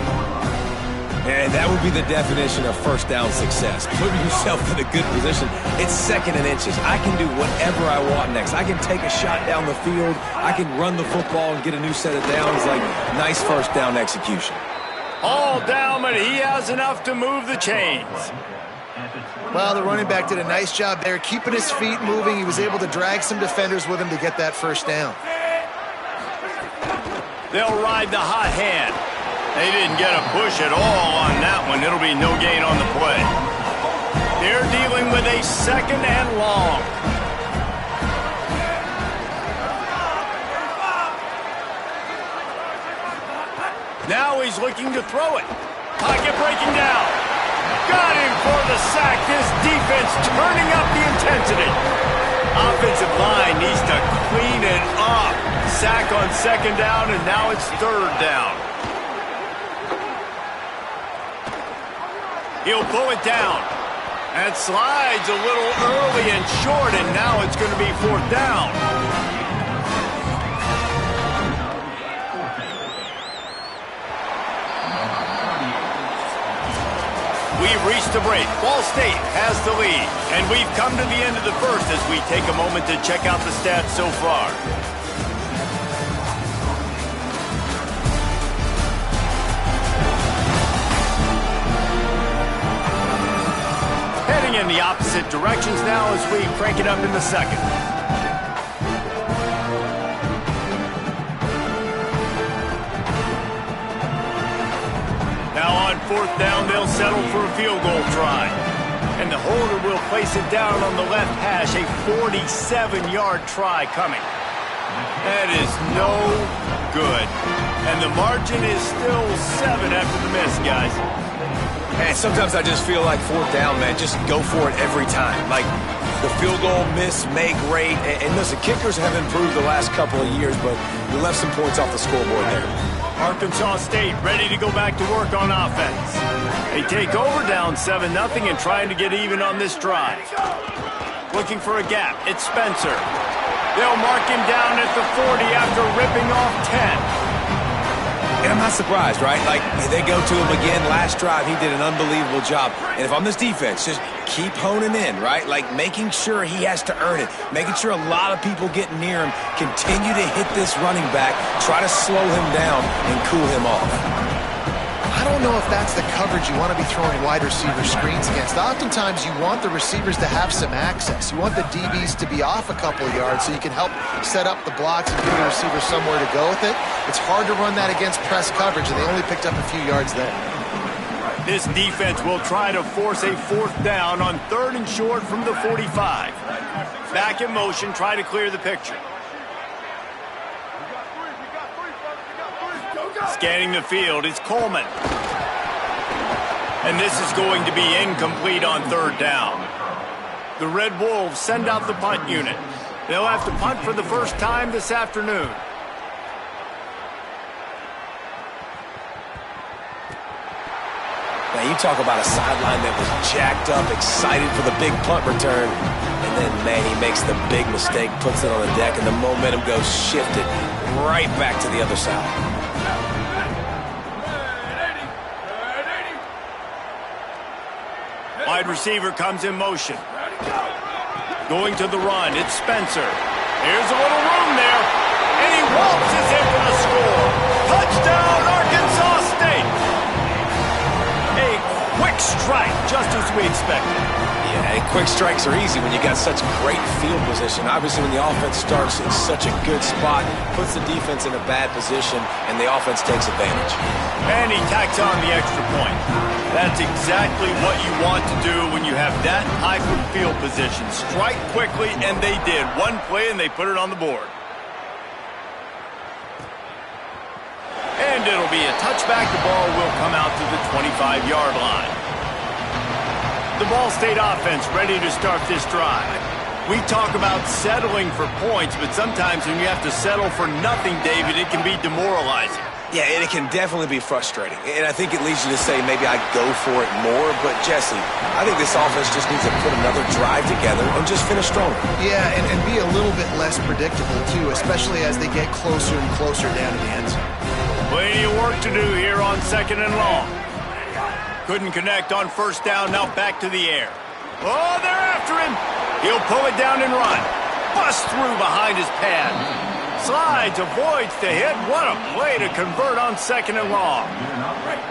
And that would be the definition of first down success. Putting yourself in a good position. It's second and inches. I can do whatever I want next. I can take a shot down the field. I can run the football and get a new set of downs. Like, nice first down execution. All down, but he has enough to move the chains. Well, the running back did a nice job there, keeping his feet moving. He was able to drag some defenders with him to get that first down. They'll ride the hot hand. They didn't get a push at all on that one. It'll be no gain on the play. They're dealing with a second and long. Now he's looking to throw it. Pocket breaking down. Got him for the sack. This defense turning up the intensity. Offensive line needs to clean it up. Sack on second down, and now it's third down. He'll pull it down. That slides a little early and short, and now it's going to be fourth down. We've reached the break. Ball State has the lead. And we've come to the end of the first as we take a moment to check out the stats so far. Heading in the opposite directions now as we crank it up in the second. Now on fourth down, they'll settle for a field goal try. And the holder will place it down on the left hash, a 47-yard try coming. That is no good. And the margin is still 7 after the miss, guys. And sometimes I just feel like fourth down, man, just go for it every time. Like the field goal miss, make great. And listen, kickers have improved the last couple of years, but we left some points off the scoreboard there. Arkansas State ready to go back to work on offense. They take over down 7-0 and trying to get even on this drive. Looking for a gap. It's Spencer. They'll mark him down at the 40 after ripping off 10. And I'm not surprised, right? Like, they go to him again. Last drive, he did an unbelievable job. And if I'm this defense, just keep honing in, right? Like, making sure he has to earn it. Making sure a lot of people get near him. Continue to hit this running back. Try to slow him down and cool him off. I don't know if that's the coverage you want to be throwing wide receiver screens against. Oftentimes, you want the receivers to have some access. You want the DBs to be off a couple of yards so you can help set up the blocks and give the receiver somewhere to go with it. It's hard to run that against press coverage, and they only picked up a few yards there. This defense will try to force a fourth down on third and short from the 45. Back in motion, try to clear the picture. Scanning the field, it's Coleman. And this is going to be incomplete on third down. The Red Wolves send out the punt unit. They'll have to punt for the first time this afternoon. Now, you talk about a sideline that was jacked up, excited for the big punt return. And then, man, he makes the big mistake, puts it on the deck, and the momentum goes shifted right back to the other side. Wide receiver comes in motion. Going to the run, it's Spencer. Here's a little room there, and he waltzes in for the score. Touchdown, Arkansas State! A quick strike, just as we expected. Yeah, and quick strikes are easy when you got such great field position. Obviously, when the offense starts in such a good spot, puts the defense in a bad position, and the offense takes advantage. And he tacks on the extra point. That's exactly what you want to do when you have that type of field position. Strike quickly, and they did. One play, and they put it on the board. And it'll be a touchback. The ball will come out to the 25-yard line. The Ball State offense ready to start this drive. We talk about settling for points, but sometimes when you have to settle for nothing, David, it can be demoralizing. Yeah, and it can definitely be frustrating. And I think it leads you to say maybe I go for it more. But, Jesse, I think this offense just needs to put another drive together and just finish stronger. Yeah, and be a little bit less predictable, too, especially as they get closer and closer down to the end zone. Plenty of work to do here on second and long. Couldn't connect on first down, now back to the air. Oh, they're after him. He'll pull it down and run. Bust through behind his pad. Slides, avoids the hit. What a play to convert on second and long.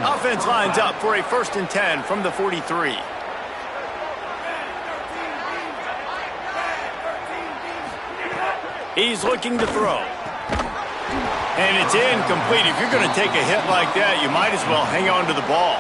Offense lines up for a 1st and 10 from the 43. He's looking to throw. And it's incomplete. If you're going to take a hit like that, you might as well hang on to the ball.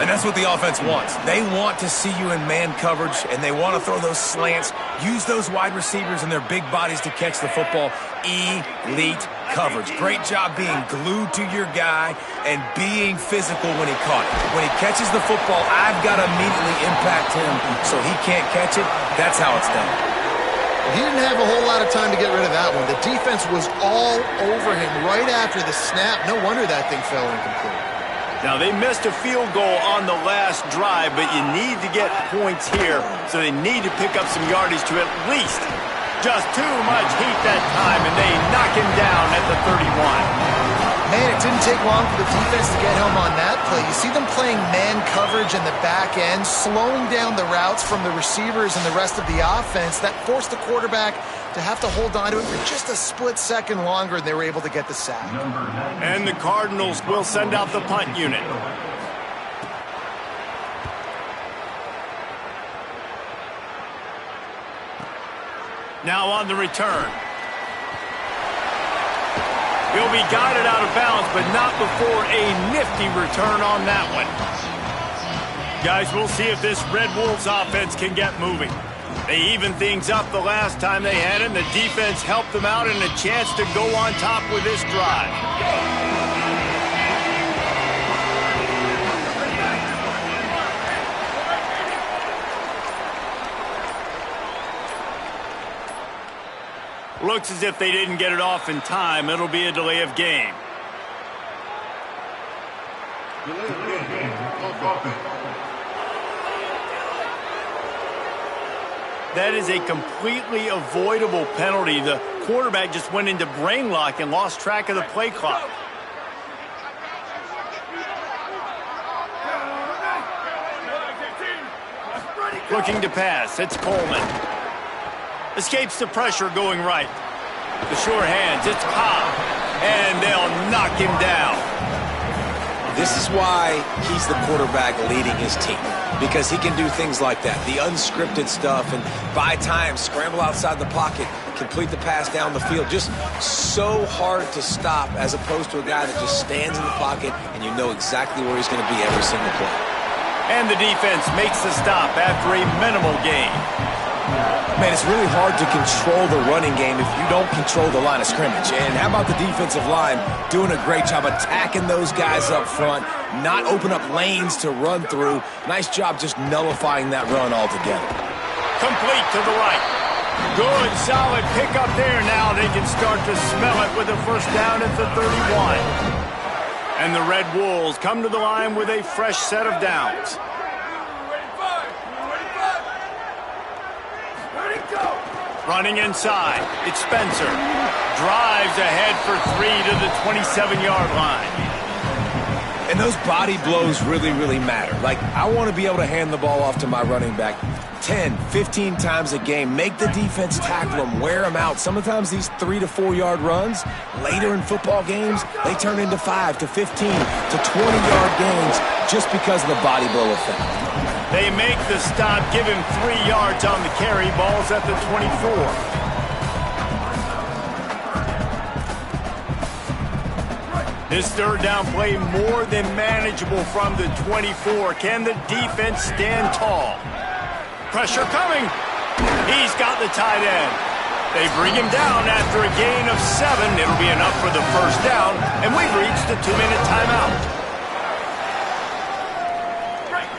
And that's what the offense wants. They want to see you in man coverage, and they want to throw those slants, use those wide receivers and their big bodies to catch the football. Elite coverage. Great job being glued to your guy and being physical when he caught it. When he catches the football, I've got to immediately impact him so he can't catch it. That's how it's done. He didn't have a whole lot of time to get rid of that one. The defense was all over him right after the snap. No wonder that thing fell incomplete. Now, they missed a field goal on the last drive, but you need to get points here, so they need to pick up some yardage to at least just too much heat that time, and they knock him down at the 31. Man, it didn't take long for the defense to get home on that play. You see them playing man coverage in the back end, slowing down the routes from the receivers and the rest of the offense. That forced the quarterback to have to hold on to it for just a split second longer, and they were able to get the sack. And the Cardinals will send out the punt unit. Now on the return. He'll be guided out of bounds, but not before a nifty return on that one. Guys, we'll see if this Red Wolves offense can get moving. They evened things up the last time they had him. The defense helped them out and a chance to go on top with this drive. Looks as if they didn't get it off in time. It'll be a delay of game. That is a completely avoidable penalty. The quarterback just went into brain lock and lost track of the play clock. Looking to pass. It's Coleman. Escapes the pressure going right. The sure hands. It's Cobb. And they'll knock him down. This is why he's the quarterback leading his team, because he can do things like that, the unscripted stuff, and buy time, scramble outside the pocket, complete the pass down the field. Just so hard to stop as opposed to a guy that just stands in the pocket and you know exactly where he's going to be every single play. And the defense makes the stop after a minimal gain. Man, it's really hard to control the running game if you don't control the line of scrimmage. And how about the defensive line doing a great job attacking those guys up front, not open up lanes to run through. Nice job just nullifying that run altogether. Complete to the right. Good, solid pickup there. Now they can start to smell it with a first down at the 31. And the Red Wolves come to the line with a fresh set of downs. Running inside, it's Spencer. Drives ahead for 3 to the 27-yard line. And those body blows really, really matter. Like, I want to be able to hand the ball off to my running back 10, 15 times a game. Make the defense tackle them, wear them out. Sometimes these 3 to 4 yard runs, later in football games, they turn into 5 to 15 to 20-yard gains just because of the body blow effect. They make the stop, give him 3 yards on the carry. Ball's at the 24. This third down play more than manageable from the 24. Can the defense stand tall? Pressure coming. He's got the tight end. They bring him down after a gain of 7. It'll be enough for the first down, and we've reached the 2-minute timeout.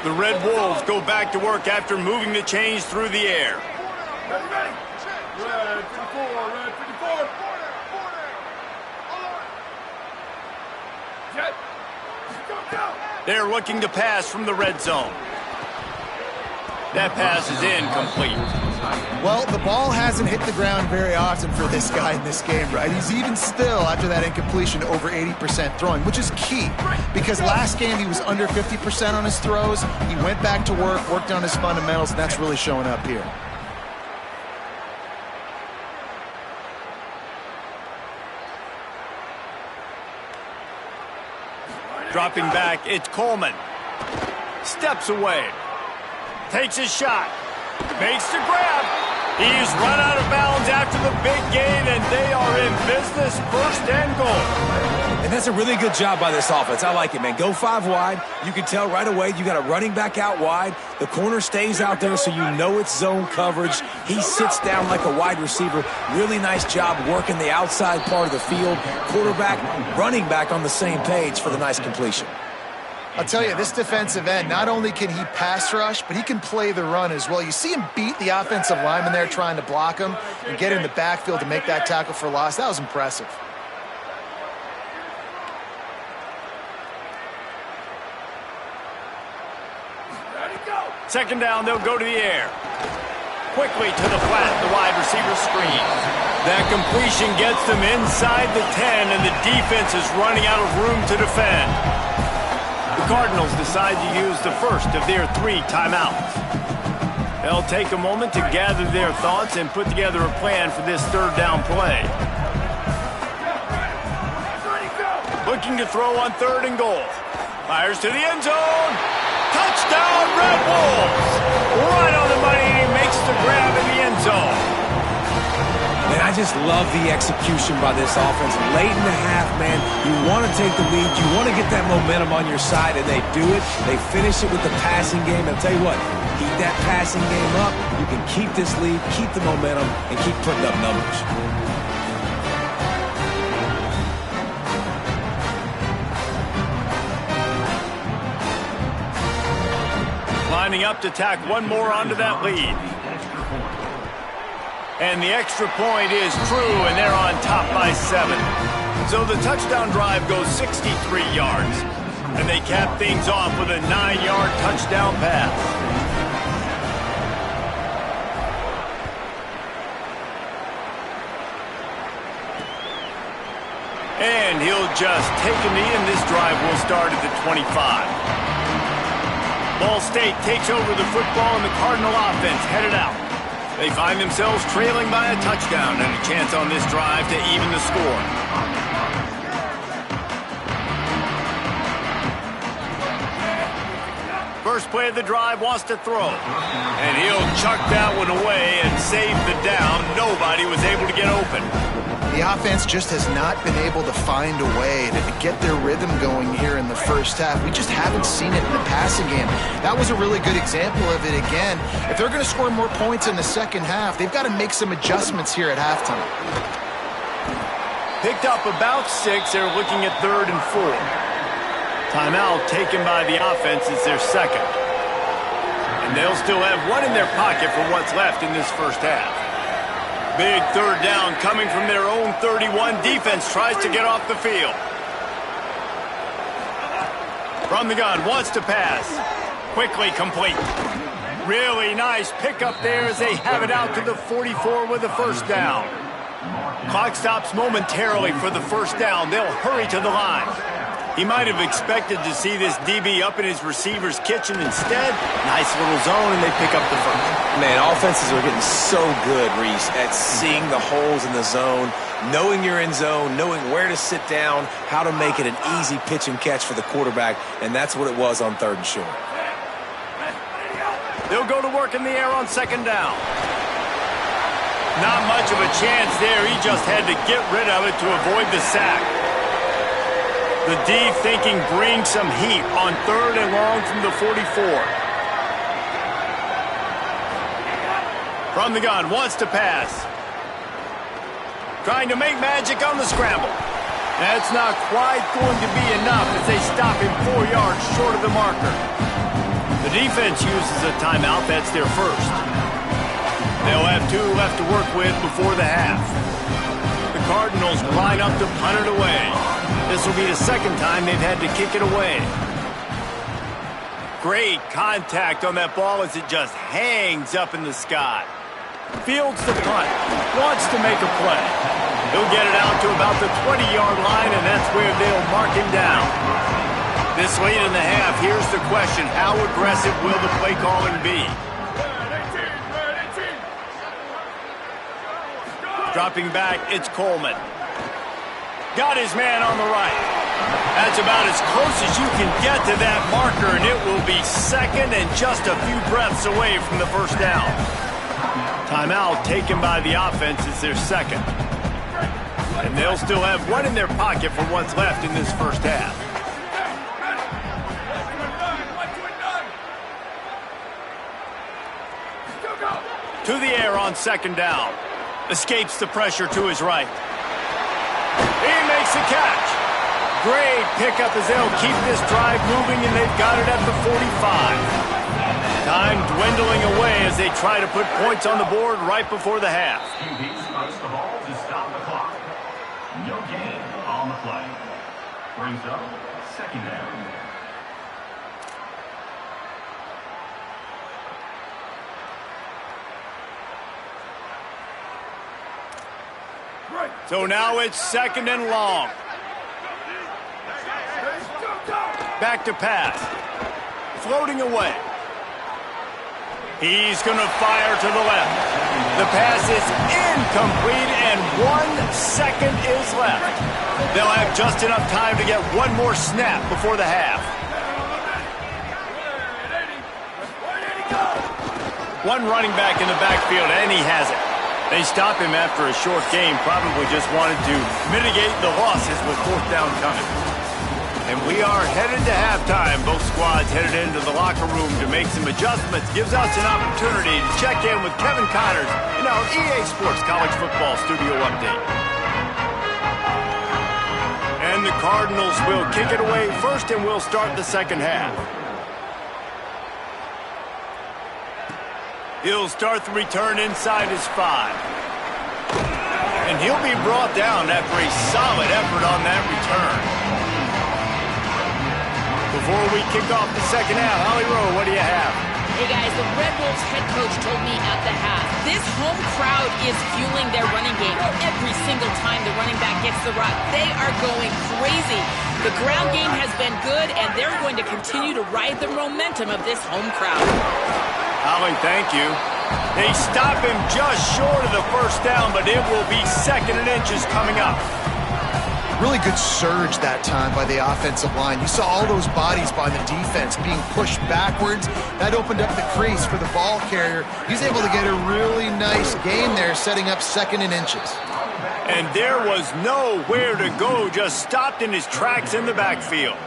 The Red Wolves go back to work after moving the chains through the air. Ready, ready. Red 54, red 54. Jet. Go down. They're looking to pass from the red zone. That pass is incomplete. Well, the ball hasn't hit the ground very often for this guy in this game, right? He's even still, after that incompletion, over 80% throwing, which is key. Because last game he was under 50% on his throws. He went back to work, worked on his fundamentals, and that's really showing up here. Dropping back, it's Coleman. Steps away. Takes his shot. Makes the grab. He's run out of bounds after the big gain, and they are in business, first and goal. And that's a really good job by this offense. I like it, man. Go 5 wide. You can tell right away you got a running back out wide. The corner stays out there so you know it's zone coverage. He sits down like a wide receiver. Really nice job working the outside part of the field. Quarterback, running back on the same page for the nice completion. I'll tell you, this defensive end, not only can he pass rush, but he can play the run as well. You see him beat the offensive lineman there trying to block him and get in the backfield to make that tackle for loss. That was impressive. Second down, they'll go to the air. Quickly to the flat, the wide receiver screen. That completion gets them inside the 10, and the defense is running out of room to defend. The Cardinals decide to use the first of their 3 timeouts. They'll take a moment to gather their thoughts and put together a plan for this third down play. Looking to throw on 3rd and goal. Fires to the end zone. Touchdown, Red Wolves! Right on the money, and he makes the grab in the end zone. And I just love the execution by this offense. Late in the half, man, you want to take the lead. You want to get that momentum on your side, and they do it. They finish it with the passing game. I'll tell you what, keep that passing game up. You can keep this lead, keep the momentum, and keep putting up numbers. Lining up to tack one more onto that lead. And the extra point is true, and they're on top by 7. So the touchdown drive goes 63 yards. And they cap things off with a 9-yard touchdown pass. And he'll just take a knee, and this drive will start at the 25. Ball State takes over the football, and the Cardinal offense headed out. They find themselves trailing by a touchdown and a chance on this drive to even the score. First play of the drive, wants to throw. And he'll chuck that one away and save the down. Nobody was able to get open. The offense just has not been able to find a way to get their rhythm going here in the first half. We just haven't seen it in the passing game. That was a really good example of it again. If they're going to score more points in the second half, they've got to make some adjustments here at halftime. Picked up about 6. They're looking at 3rd and 4. Timeout taken by the offense is their second. And they'll still have 1 in their pocket for what's left in this first half. Big 3rd down coming from their own 31. Defense tries to get off the field. From the gun, wants to pass. Quickly complete. Really nice pickup there as they have it out to the 44 with a first down. Clock stops momentarily for the first down. They'll hurry to the line. He might have expected to see this DB up in his receiver's kitchen. Instead, nice little zone, and they pick up the first. Man, offenses are getting so good, Reese, at seeing the holes in the zone, knowing you're in zone, knowing where to sit down, how to make it an easy pitch and catch for the quarterback, and that's what it was on 3rd and short. They'll go to work in the air on 2nd down. Not much of a chance there. He just had to get rid of it to avoid the sack. The D thinking bring some heat on 3rd and long from the 44. From the gun, wants to pass. Trying to make magic on the scramble. That's not quite going to be enough as they stop him 4 yards short of the marker. The defense uses a timeout. That's their first. They'll have 2 left to work with before the half. The Cardinals line up to punt it away. This will be the second time they've had to kick it away. Great contact on that ball as it just hangs up in the sky. Fields the punt. Wants to make a play. He'll get it out to about the 20-yard line, and that's where they'll mark him down. This late in the half, here's the question. How aggressive will the play calling be? Dropping back, it's Coleman. Got his man on the right. That's about as close as you can get to that marker, and it will be second and just a few breaths away from the first down. Timeout taken by the offense is their second. And they'll still have one in their pocket for what's left in this first half. To the air on second down. Escapes the pressure to his right. He makes the catch. Great pickup as they'll keep this drive moving, and they've got it at the 45. Time dwindling away as they try to put points on the board right before the half. QB spots the ball to stop the clock. No gain on the play. Brings up second down. So now it's second and long. Back to pass. Floating away. He's going to fire to the left. The pass is incomplete, and 1 second is left. They'll have just enough time to get one more snap before the half. One running back in the backfield, and he has it. They stop him after a short game, probably just wanted to mitigate the losses with fourth down coming. And we are headed to halftime. Both squads headed into the locker room to make some adjustments. Gives us an opportunity to check in with Kevin Connors in our EA Sports College Football Studio Update. And the Cardinals will kick it away first, and we'll start the second half. He'll start the return inside his 5. And he'll be brought down after a solid effort on that return. Before we kick off the second half, Holly Rowe, what do you have? Hey guys, the Red Wolves head coach told me at the half, this home crowd is fueling their running game. Every single time the running back gets the rock, they are going crazy. The ground game has been good, and they're going to continue to ride the momentum of this home crowd. Holly, thank you. They stop him just short of the first down, but it will be second and inches coming up. Really good surge that time by the offensive line. You saw all those bodies by the defense being pushed backwards. That opened up the crease for the ball carrier. He's able to get a really nice gain there, setting up second and inches. And there was nowhere to go, just stopped in his tracks in the backfield.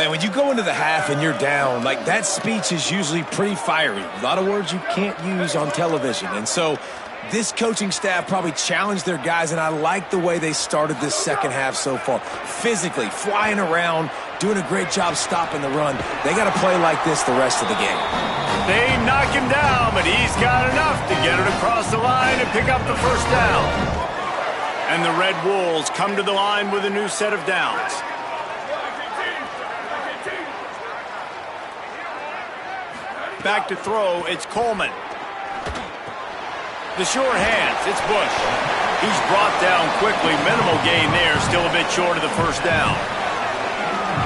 Man, when you go into the half and you're down, like that speech is usually pretty fiery. A lot of words you can't use on television. And so this coaching staff probably challenged their guys, and I like the way they started this second half so far. Physically, flying around, doing a great job stopping the run. They got to play like this the rest of the game. They knock him down, but he's got enough to get it across the line and pick up the first down. And the Red Wolves come to the line with a new set of downs. Back to throw, it's Coleman. The sure hands, it's Bush. He's brought down quickly. Minimal gain there, still a bit short of the first down.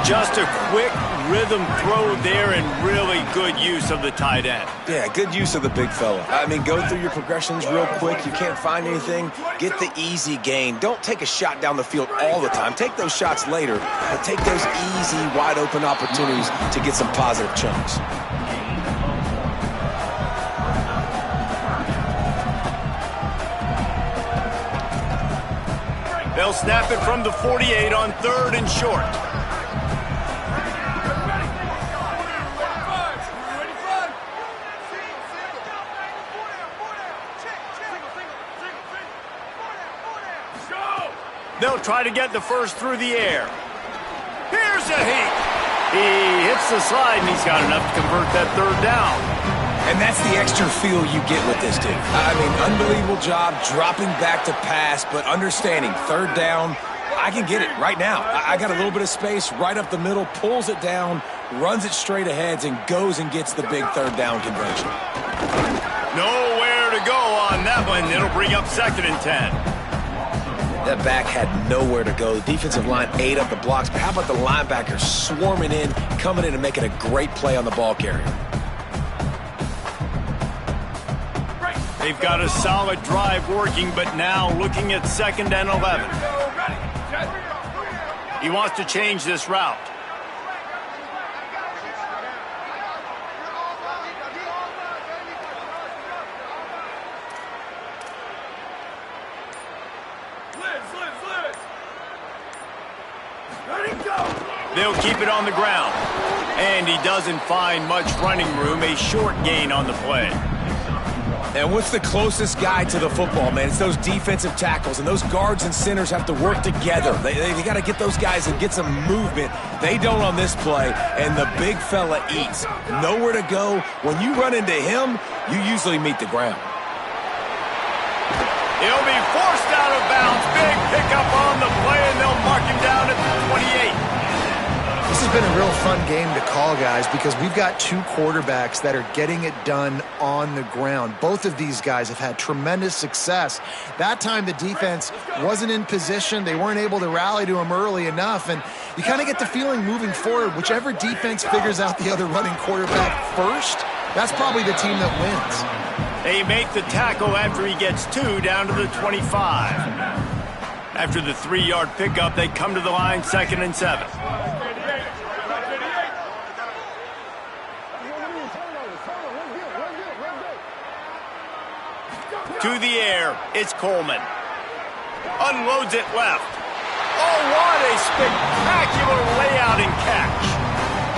Just a quick rhythm throw there and really good use of the tight end. Yeah, good use of the big fella. I mean, go through your progressions real quick. You can't find anything. Get the easy gain. Don't take a shot down the field all the time. Take those shots later, but take those easy, wide-open opportunities to get some positive chunks. They'll snap it from the 48 on third and short. They'll try to get the first through the air. Here's a heat. He hits the slide, and he's got enough to convert that third down. And that's the extra feel you get with this dude. I mean, unbelievable job dropping back to pass, but understanding third down, I can get it right now. I got a little bit of space right up the middle, pulls it down, runs it straight ahead, and goes and gets the big third down conversion. Nowhere to go on that one. It'll bring up second and 10. That back had nowhere to go. The defensive line ate up the blocks, but how about the linebackers swarming in, coming in and making a great play on the ball carrier? They've got a solid drive working, but now looking at second and 11. He wants to change this route. They'll keep it on the ground. And he doesn't find much running room. A short gain on the play. And what's the closest guy to the football, man? It's those defensive tackles, and those guards and centers have to work together. They got to get those guys and get some movement. They don't on this play, and the big fella eats. Nowhere to go. When you run into him, you usually meet the ground. He'll be forced out of bounds. Big pickup on the play, and they'll mark him down at the 28. This has been a real fun game to call, guys, because we've got two quarterbacks that are getting it done on the ground. Both of these guys have had tremendous success. That time the defense wasn't in position. They weren't able to rally to him early enough, and you kind of get the feeling moving forward, whichever defense figures out the other running quarterback first, that's probably the team that wins. They make the tackle after he gets 2 down to the 25. After the 3-yard pickup, they come to the line 2nd and 7. To the air, it's Coleman. Unloads it left. Oh, what a spectacular layout and catch.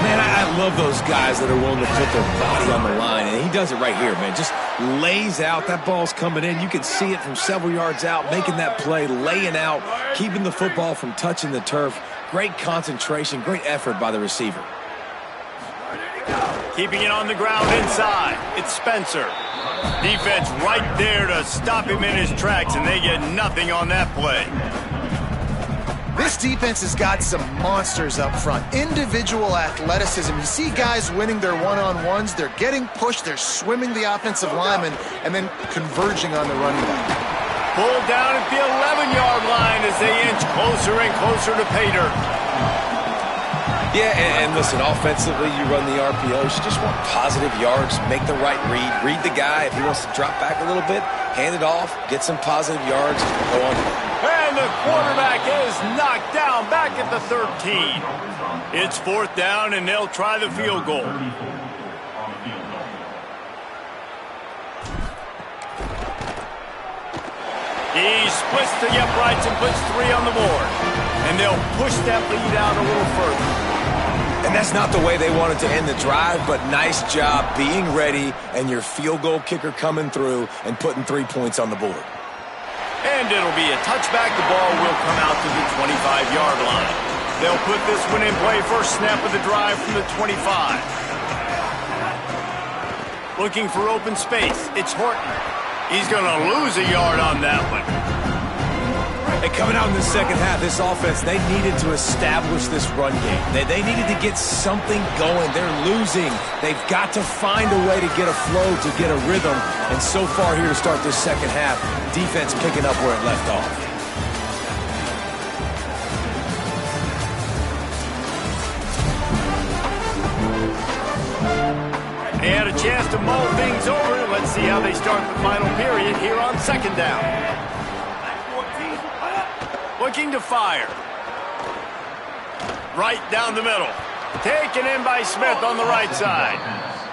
Man, I love those guys that are willing to put their body on the line, and he does it right here, man. Just lays out. That ball's coming in. You can see it from several yards out, making that play, laying out, keeping the football from touching the turf. Great concentration, great effort by the receiver. Keeping it on the ground inside. It's Spencer. Defense right there to stop him in his tracks, and they get nothing on that play. This defense has got some monsters up front. Individual athleticism. You see guys winning their one-on-ones. They're getting pushed. They're swimming the offensive lineman and then converging on the running back. Pulled down at the 11-yard line as they inch closer and closer to pay dirt. Yeah, and listen, offensively, you run the RPOs. You just want positive yards, make the right read. Read the guy. If he wants to drop back a little bit, hand it off, get some positive yards, go on. And the quarterback is knocked down back at the 13. It's 4th down, and they'll try the field goal. He splits the uprights and puts 3 on the board. And they'll push that lead out a little further. And that's not the way they wanted to end the drive, but nice job being ready and your field goal kicker coming through and putting 3 points on the board. And it'll be a touchback. The ball will come out to the 25-yard line. They'll put this one in play. First snap of the drive from the 25. Looking for open space. It's Horton. He's going to lose a yard on that one. And coming out in the second half, this offense, they needed to establish this run game. They needed to get something going. They're losing. They've got to find a way to get a flow, to get a rhythm. And so far here to start this second half, defense picking up where it left off. They had a chance to mull things over. Let's see how they start the final period here on 2nd down. Looking to fire. Right down the middle. Taken in by Smith on the right side.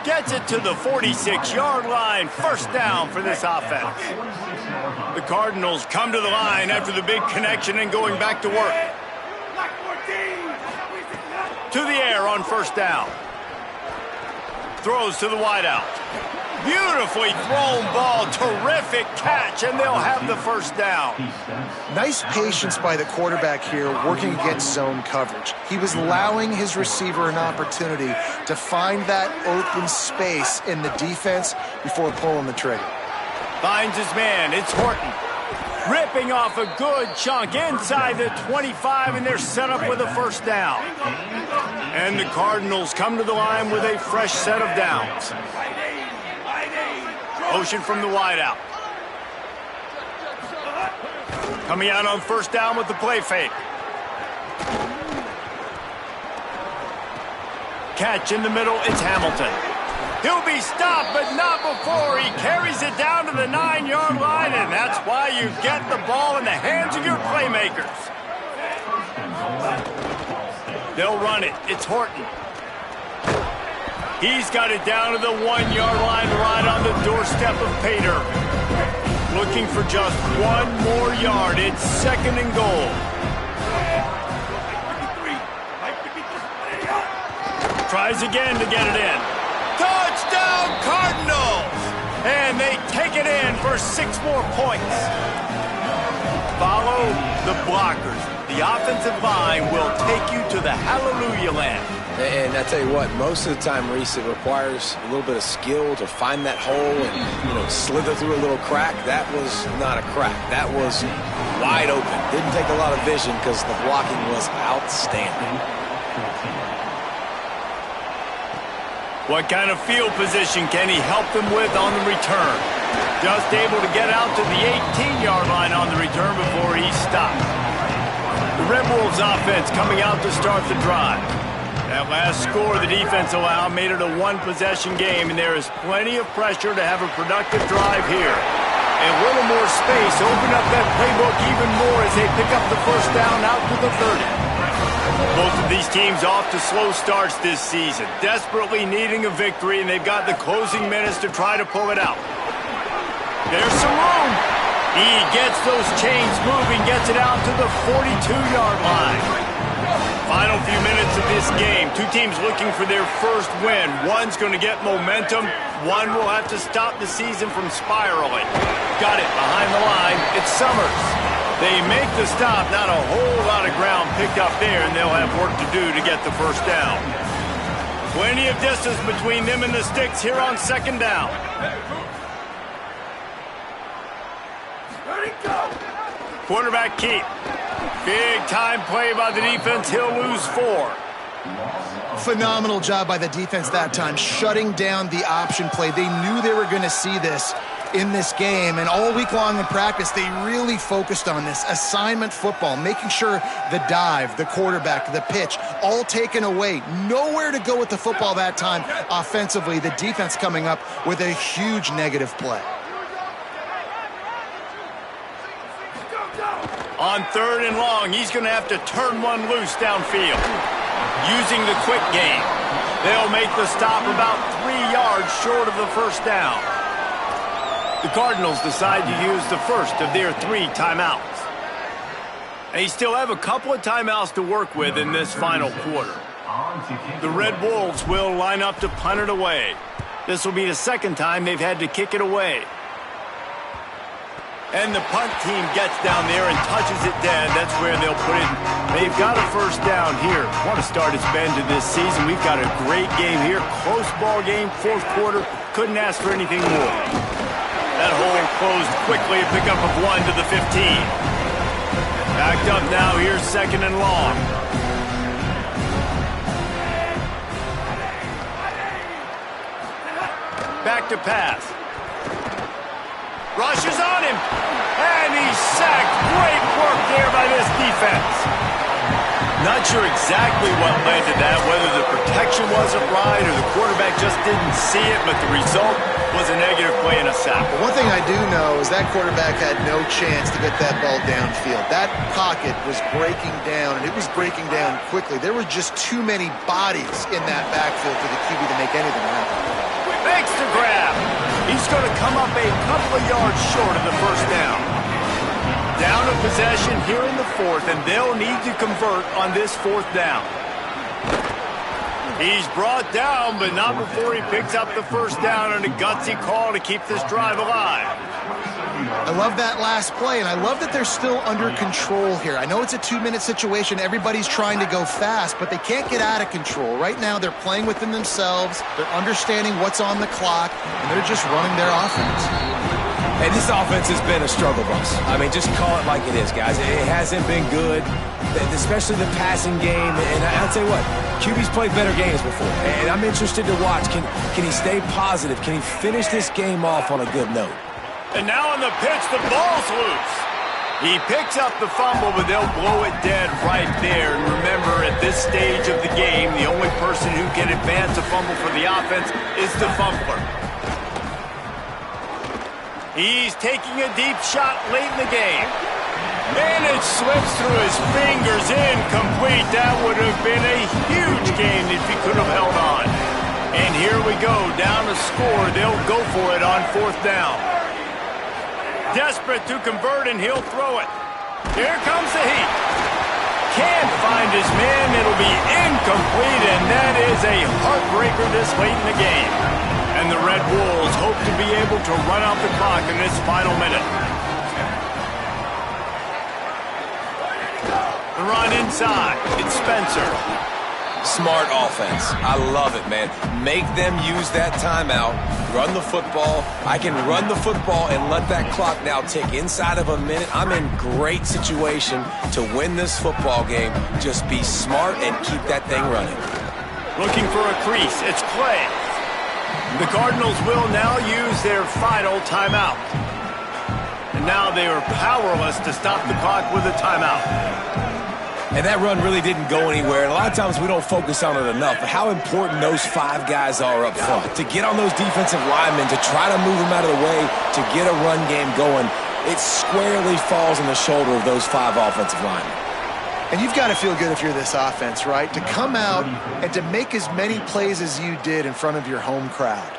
Gets it to the 46-yard line. 1st down for this offense. The Cardinals come to the line after the big connection and going back to work. To the air on 1st down. Throws to the wideout. Beautifully thrown ball. Terrific catch, and they'll have the 1st down. Nice patience by the quarterback here working against zone coverage. He was allowing his receiver an opportunity to find that open space in the defense before pulling the trigger. Finds his man. It's Horton. Ripping off a good chunk inside the 25, and they're set up with a 1st down. And the Cardinals come to the line with a fresh set of downs. Motion from the wideout. Coming out on 1st down with the play fake. Catch in the middle, it's Hamilton. He'll be stopped, but not before he carries it down to the 9-yard line, and that's why you get the ball in the hands of your playmakers. They'll run it. It's Horton. He's got it down to the 1-yard line right on the doorstep of Pater. looking for just one more yard. It's 2nd and goal. Tries again to get it in. Touchdown, Cardinals! And they take it in for 6 more points. Follow the blockers. The offensive line will take you to the hallelujah land. And I tell you what, most of the time, Reese, it requires a little bit of skill to find that hole and, slither through a little crack. That was not a crack. That was wide open. Didn't take a lot of vision because the blocking was outstanding. What kind of field position can he help them with on the return? Just able to get out to the 18-yard line on the return before he stopped. The Red Wolves offense coming out to start the drive. That last score the defense allowed made it a one-possession game, and there is plenty of pressure to have a productive drive here. A little more space, open up that playbook even more as they pick up the first down out to the 30. Both of these teams off to slow starts this season, desperately needing a victory, and they've got the closing minutes to try to pull it out. There's some room. He gets those chains moving, gets it out to the 42-yard line. Final few minutes of this game. Two teams looking for their first win. One's going to get momentum. One will have to stop the season from spiraling. Got it behind the line. It's Summers. They make the stop. Not a whole lot of ground picked up there, and they'll have work to do to get the first down. Plenty of distance between them and the sticks here on 2nd down. Quarterback keep. Big time play by the defense. He'll lose 4. Phenomenal job by the defense that time, shutting down the option play. They knew they were going to see this in this game, and all week long in practice, they really focused on this assignment football, making sure the dive, the quarterback, the pitch, all taken away. Nowhere to go with the football that time offensively. The defense coming up with a huge negative play. On 3rd and long, he's going to have to turn one loose downfield. Using the quick game, they'll make the stop about 3 yards short of the first down. The Cardinals decide to use the first of their 3 timeouts. They still have a couple of timeouts to work with in this final quarter. The Red Wolves will line up to punt it away. This will be the 2nd time they've had to kick it away. And the punt team gets down there and touches it dead. That's where they'll put it. They've got a first down here. What a start it's been to this season. We've got a great game here. Close ball game, 4th quarter. Couldn't ask for anything more. That hole closed quickly. A pickup of 1 to the 15. Backed up now. Here's 2nd and long. Back to pass. Rushes on him, and he's sacked. Great work there by this defense. Not sure exactly what led to that, whether the protection wasn't right or the quarterback just didn't see it, but the result was a negative play and a sack. One thing I do know is that quarterback had no chance to get that ball downfield. That pocket was breaking down, and it was breaking down quickly. There were just too many bodies in that backfield for the QB to make anything happen. Makes the grab. He's going to come up a couple of yards short of the first down. Down a possession here in the 4th, and they'll need to convert on this 4th down. He's brought down, but not before he picks up the first down and a gutsy call to keep this drive alive. I love that last play, and I love that they're still under control here. I know it's a 2-minute situation. Everybody's trying to go fast, but they can't get out of control. Right now, they're playing within themselves. They're understanding what's on the clock, and they're just running their offense. Hey, this offense has been a struggle bus. I mean, just call it like it is, guys. It hasn't been good, especially the passing game. And I'll tell you what, QB's played better games before. And I'm interested to watch. Can he stay positive? Can he finish this game off on a good note? And now on the pitch, the ball's loose. He picks up the fumble, but they'll blow it dead right there. And remember, at this stage of the game, the only person who can advance a fumble for the offense is the fumbler. He's taking a deep shot late in the game. And it slips through his fingers, incomplete. That would have been a huge game if he could have held on. And here we go, down to score. They'll go for it on 4th down. Desperate to convert, and he'll throw it. Here comes the heat. Can't find his man. It'll be incomplete, and that is a heartbreaker this late in the game. And the Red Wolves hope to be able to run out the clock in this final minute. The run inside. It's Spencer. Smart offense. I love it, man. Make them use that timeout. Run the football. I can run the football and let that clock now tick inside of a minute. I'm in great situation to win this football game. Just be smart and keep that thing running. Looking for a crease. It's Clay. The Cardinals will now use their final timeout. And now they are powerless to stop the clock with a timeout. And that run really didn't go anywhere. And a lot of times we don't focus on it enough. But how important those 5 guys are up front. To get on those defensive linemen, to try to move them out of the way, to get a run game going, it squarely falls on the shoulder of those 5 offensive linemen. And you've got to feel good if you're this offense, right? To come out and to make as many plays as you did in front of your home crowd.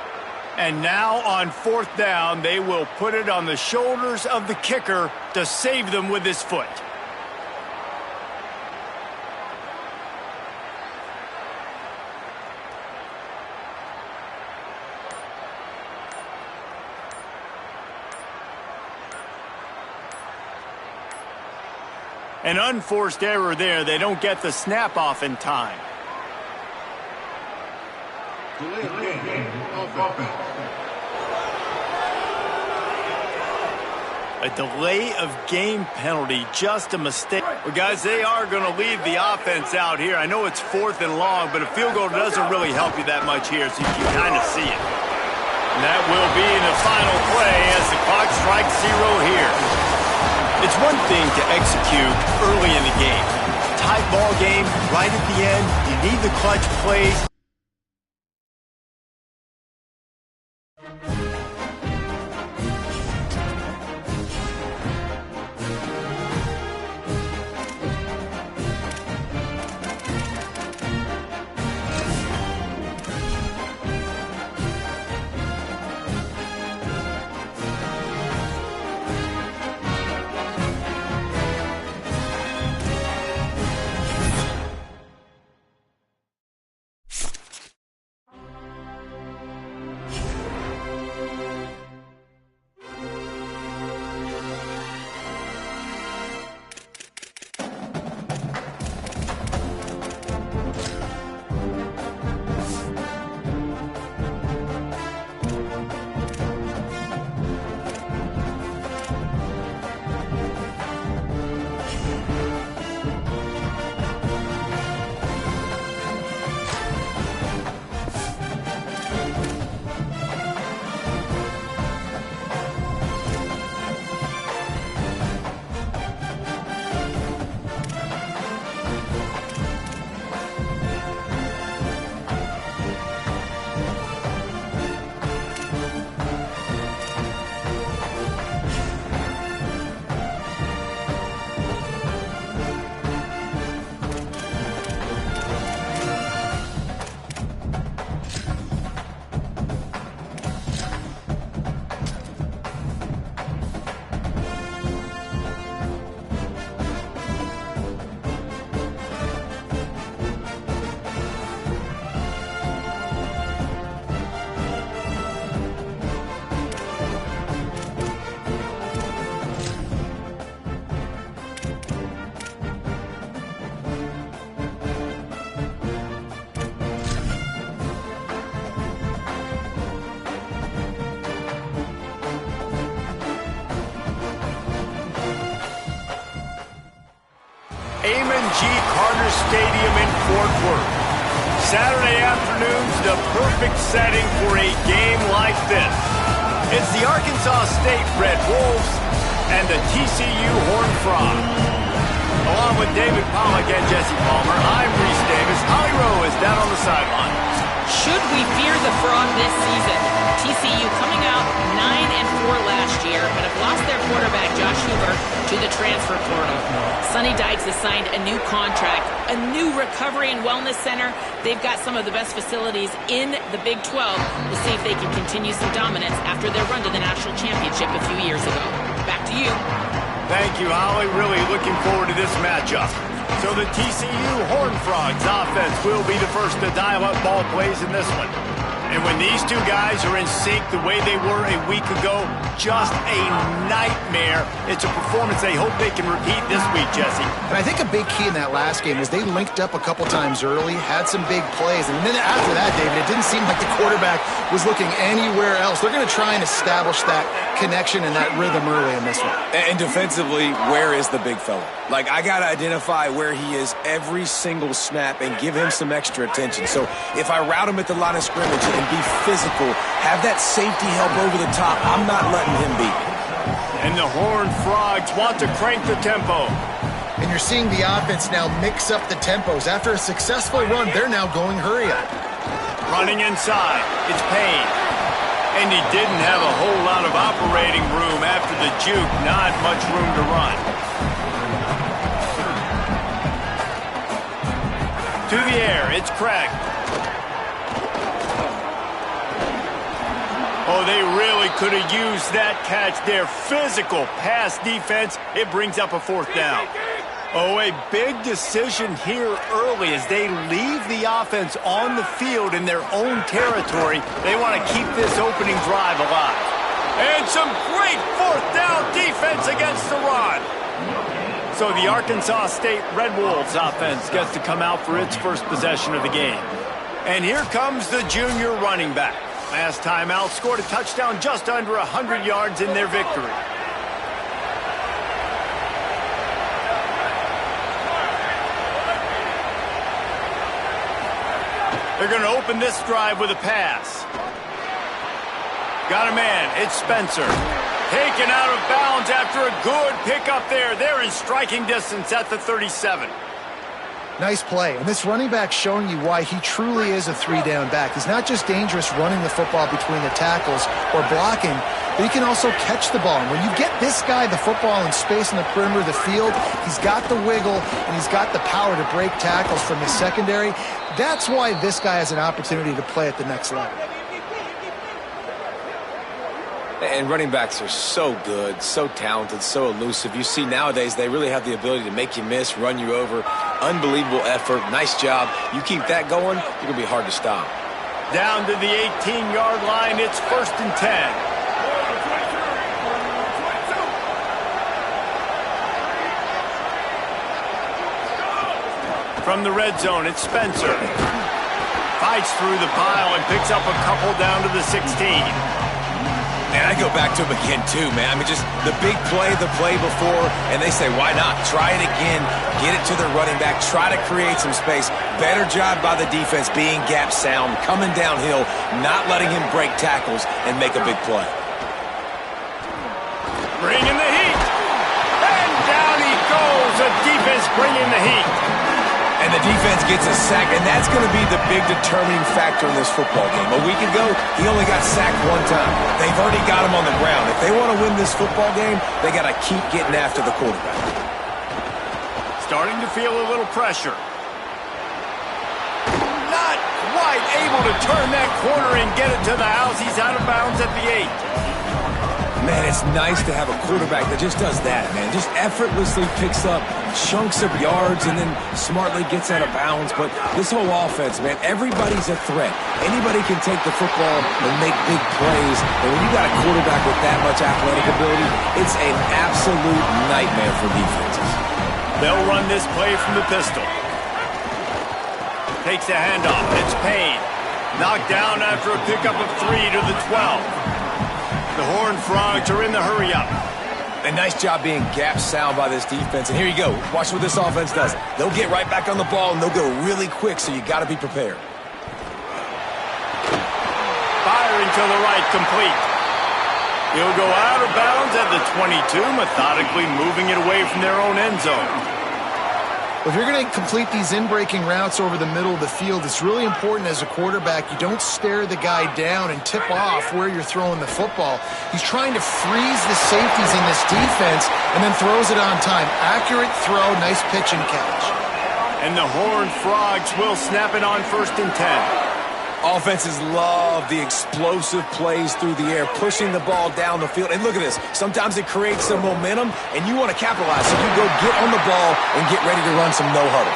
And now on 4th down, they will put it on the shoulders of the kicker to save them with his foot. An unforced error there. They don't get the snap off in time. A delay of game penalty, just a mistake. Well, guys, they are going to leave the offense out here. I know it's 4th and long, but a field goal doesn't really help you that much here, so you can kind of see it. And that will be the final play as the clock strikes 0 here. It's one thing to execute early in the game. Tight ball game, right at the end, you need the clutch plays. Carter Stadium in Fort Worth. Saturday afternoon's the perfect setting for a game like this. It's the Arkansas State Red Wolves and the TCU Horned Frogs. Along with David Pollack and Jesse Palmer, I'm Reese Davis. Holly Rowe is down on the sideline. Should we fear the Frog this season? TCU coming out 9-4 last year, but have lost their quarterback, Josh Huber, to the transfer portal. Sonny Dykes has signed a new contract, a new recovery and wellness center. They've got some of the best facilities in the Big 12. We'll see if they can continue some dominance after their run to the national championship a few years ago. Back to you. Thank you, Holly. Really looking forward to this matchup. So the TCU Horned Frogs offense will be the first to dial up ball plays in this one. And when these two guys are in sync the way they were a week ago, just a nightmare. It's a performance they hope they can repeat this week, Jesse. And I think a big key in that last game is they linked up a couple times early, had some big plays, and then after that, David, it didn't seem like the quarterback was looking anywhere else. They're going to try and establish that connection and that rhythm early in this one. And defensively, where is the big fella? Like, I got to identify where he is every single snap and give him some extra attention. So if I route him at the line of scrimmage and be physical, have that safety help over the top, I'm not letting him beat me. And the Horned Frogs want to crank the tempo. And you're seeing the offense now mix up the tempos. After a successful run, they're now going hurry up. Running inside, it's Payne. And he didn't have a whole lot of operating room after the juke. Not much room to run. To the air, it's Craig. Oh, they really could have used that catch there. Physical pass defense. It brings up a fourth down. Oh, a big decision here early as they leave the offense on the field in their own territory. They want to keep this opening drive alive. And some great fourth down defense against the run. So the Arkansas State Red Wolves offense gets to come out for its first possession of the game. And here comes the junior running back. Last time out, scored a touchdown just under 100 yards in their victory. They're going to open this drive with a pass. Got a man. It's Spencer. Taken out of bounds after a good pickup there. They're in striking distance at the 37. Nice play. And this running back showing you why he truly is a three-down back. He's not just dangerous running the football between the tackles or blocking, but he can also catch the ball. And when you get this guy the football in space in the perimeter of the field, he's got the wiggle and he's got the power to break tackles from the secondary. That's why this guy has an opportunity to play at the next level. And running backs are so good, so talented, so elusive. You see nowadays they really have the ability to make you miss, run you over. Unbelievable effort. Nice job. You keep that going, you're going to be hard to stop. Down to the 18-yard line. It's 1st and 10. From the red zone, it's Spencer. Fights through the pile and picks up a couple down to the 16. And I go back to him again, too, man. I mean, just the big play, the play before, and they say, why not? Try it again, get it to the running back, try to create some space. Better job by the defense being gap sound, coming downhill, not letting him break tackles and make a big play. Bringing the heat. And down he goes. The defense bringing the heat. And the defense gets a sack, and that's going to be the big determining factor in this football game. A week ago, he only got sacked one time. They've already got him on the ground. If they want to win this football game, they got to keep getting after the quarterback. Starting to feel a little pressure. Not quite able to turn that corner and get it to the house. He's out of bounds at the 8. Man, it's nice to have a quarterback that just does that, man. Just effortlessly picks up chunks of yards and then smartly gets out of bounds. But this whole offense, man, everybody's a threat. Anybody can take the football and make big plays. And when you got a quarterback with that much athletic ability, it's an absolute nightmare for defenses. They'll run this play from the pistol. Takes a handoff. It's Payne. Knocked down after a pickup of 3 to the 12. The Horned Frogs are in the hurry-up. A nice job being gap sound by this defense. And here you go. Watch what this offense does. They'll get right back on the ball, and they'll go really quick, so you got to be prepared. Firing to the right, complete. He'll go out of bounds at the 22, methodically moving it away from their own end zone. If you're going to complete these in-breaking routes over the middle of the field, it's really important as a quarterback you don't stare the guy down and tip off where you're throwing the football. He's trying to freeze the safeties in this defense and then throws it on time. Accurate throw, nice pitch and catch. And the Horned Frogs will snap it on 1st and 10. Offenses love the explosive plays through the air, pushing the ball down the field. And look at this. Sometimes it creates some momentum, and you want to capitalize. So you go get on the ball and get ready to run some no-huddle.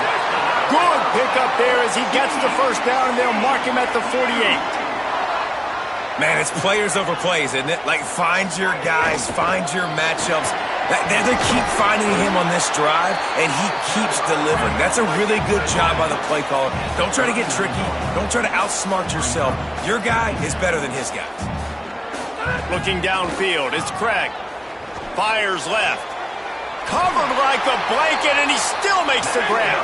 Good pickup there as he gets the first down, and they'll mark him at the 48. Man, it's players over plays, isn't it? Like, find your guys, find your matchups. They keep finding him on this drive, and he keeps delivering. That's a really good job by the play caller. Don't try to get tricky. Don't try to outsmart yourself. Your guy is better than his guy. Looking downfield, it's Craig. Fires left. Covered like a blanket, and he still makes the grab.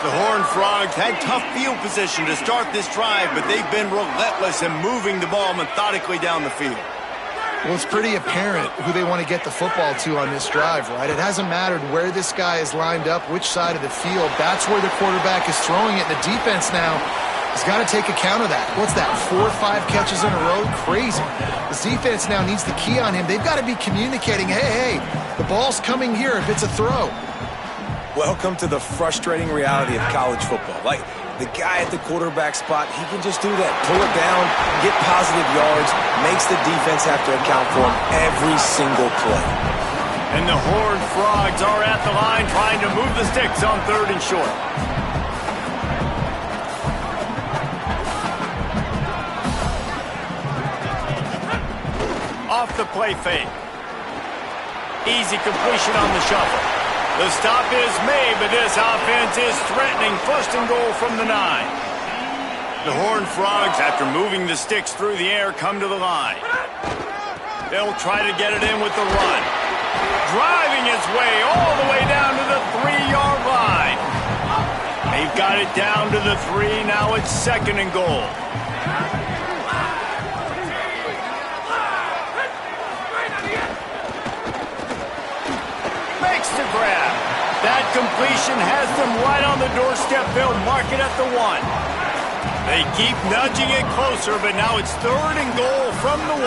The Horned Frogs had tough field position to start this drive, but they've been relentless in moving the ball methodically down the field. Well, it's pretty apparent who they want to get the football to on this drive, right? It hasn't mattered where this guy is lined up, which side of the field. That's where the quarterback is throwing it. And the defense now has got to take account of that. What's that, 4 or 5 catches in a row? Crazy. This defense now needs the key on him. They've got to be communicating, hey, the ball's coming here if it's a throw. Welcome to the frustrating reality of college football. Like, the guy at the quarterback spot, he can just do that. Pull it down, get positive yards, makes the defense have to account for him every single play. And the Horned Frogs are at the line trying to move the sticks on 3rd and short. Off the play fake. Easy completion on the shuffle. The stop is made, but this offense is threatening 1st and goal from the 9. The Horned Frogs, after moving the sticks through the air, come to the line. They'll try to get it in with the run. Driving his way all the way down to the 3-yard line. They've got it down to the 3. Now it's 2nd and goal. To grab. That completion has them right on the doorstep. They'll mark it at the 1. They keep nudging it closer, but now it's 3rd and goal from the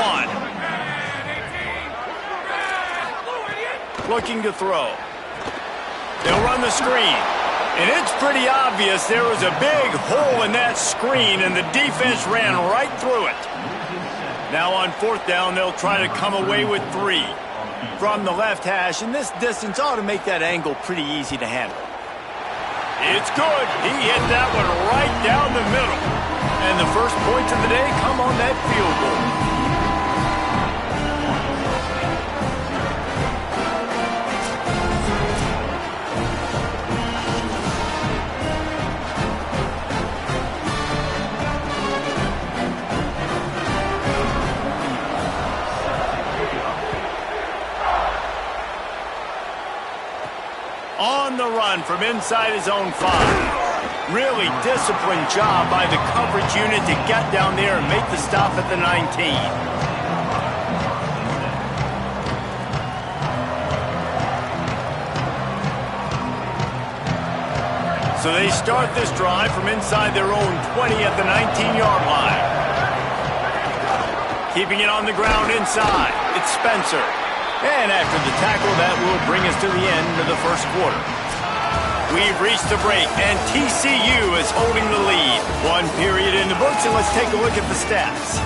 1. Looking to throw. They'll run the screen. And it's pretty obvious there was a big hole in that screen, and the defense ran right through it. Now on 4th down, they'll try to come away with 3. From the left hash, and this distance ought to make that angle pretty easy to handle. It's good. He hit that one right down the middle. And the first points of the day come on that field goal. On the run from inside his own 5. Really disciplined job by the coverage unit to get down there and make the stop at the 19. So they start this drive from inside their own 20 at the 19-yard line. Keeping it on the ground inside. It's Spencer. And after the tackle, that will bring us to the end of the 1st quarter. We've reached the break, and TCU is holding the lead. 1 period in the books, and let's take a look at the stats.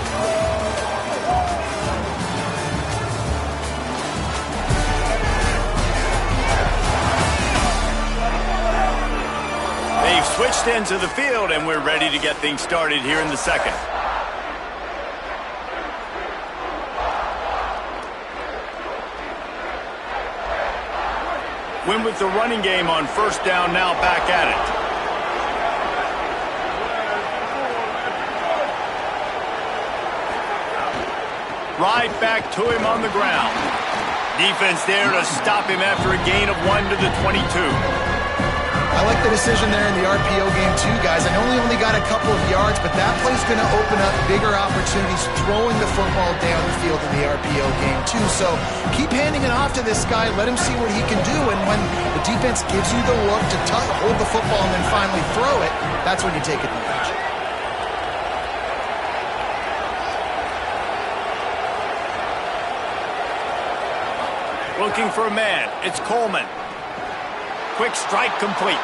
They've switched ends of the field, and we're ready to get things started here in the 2nd. Win with the running game on 1st down, now back at it. Right back to him on the ground. Defense there to stop him after a gain of 1 to the 22. I like the decision there in the RPO game too, guys. I know he only got a couple of yards, but that play's going to open up bigger opportunities throwing the football down the field in the RPO game too. So keep handing it off to this guy. Let him see what he can do. And when the defense gives you the look to hold the football and then finally throw it, that's when you take advantage. Looking for a man. It's Coleman. Quick strike complete.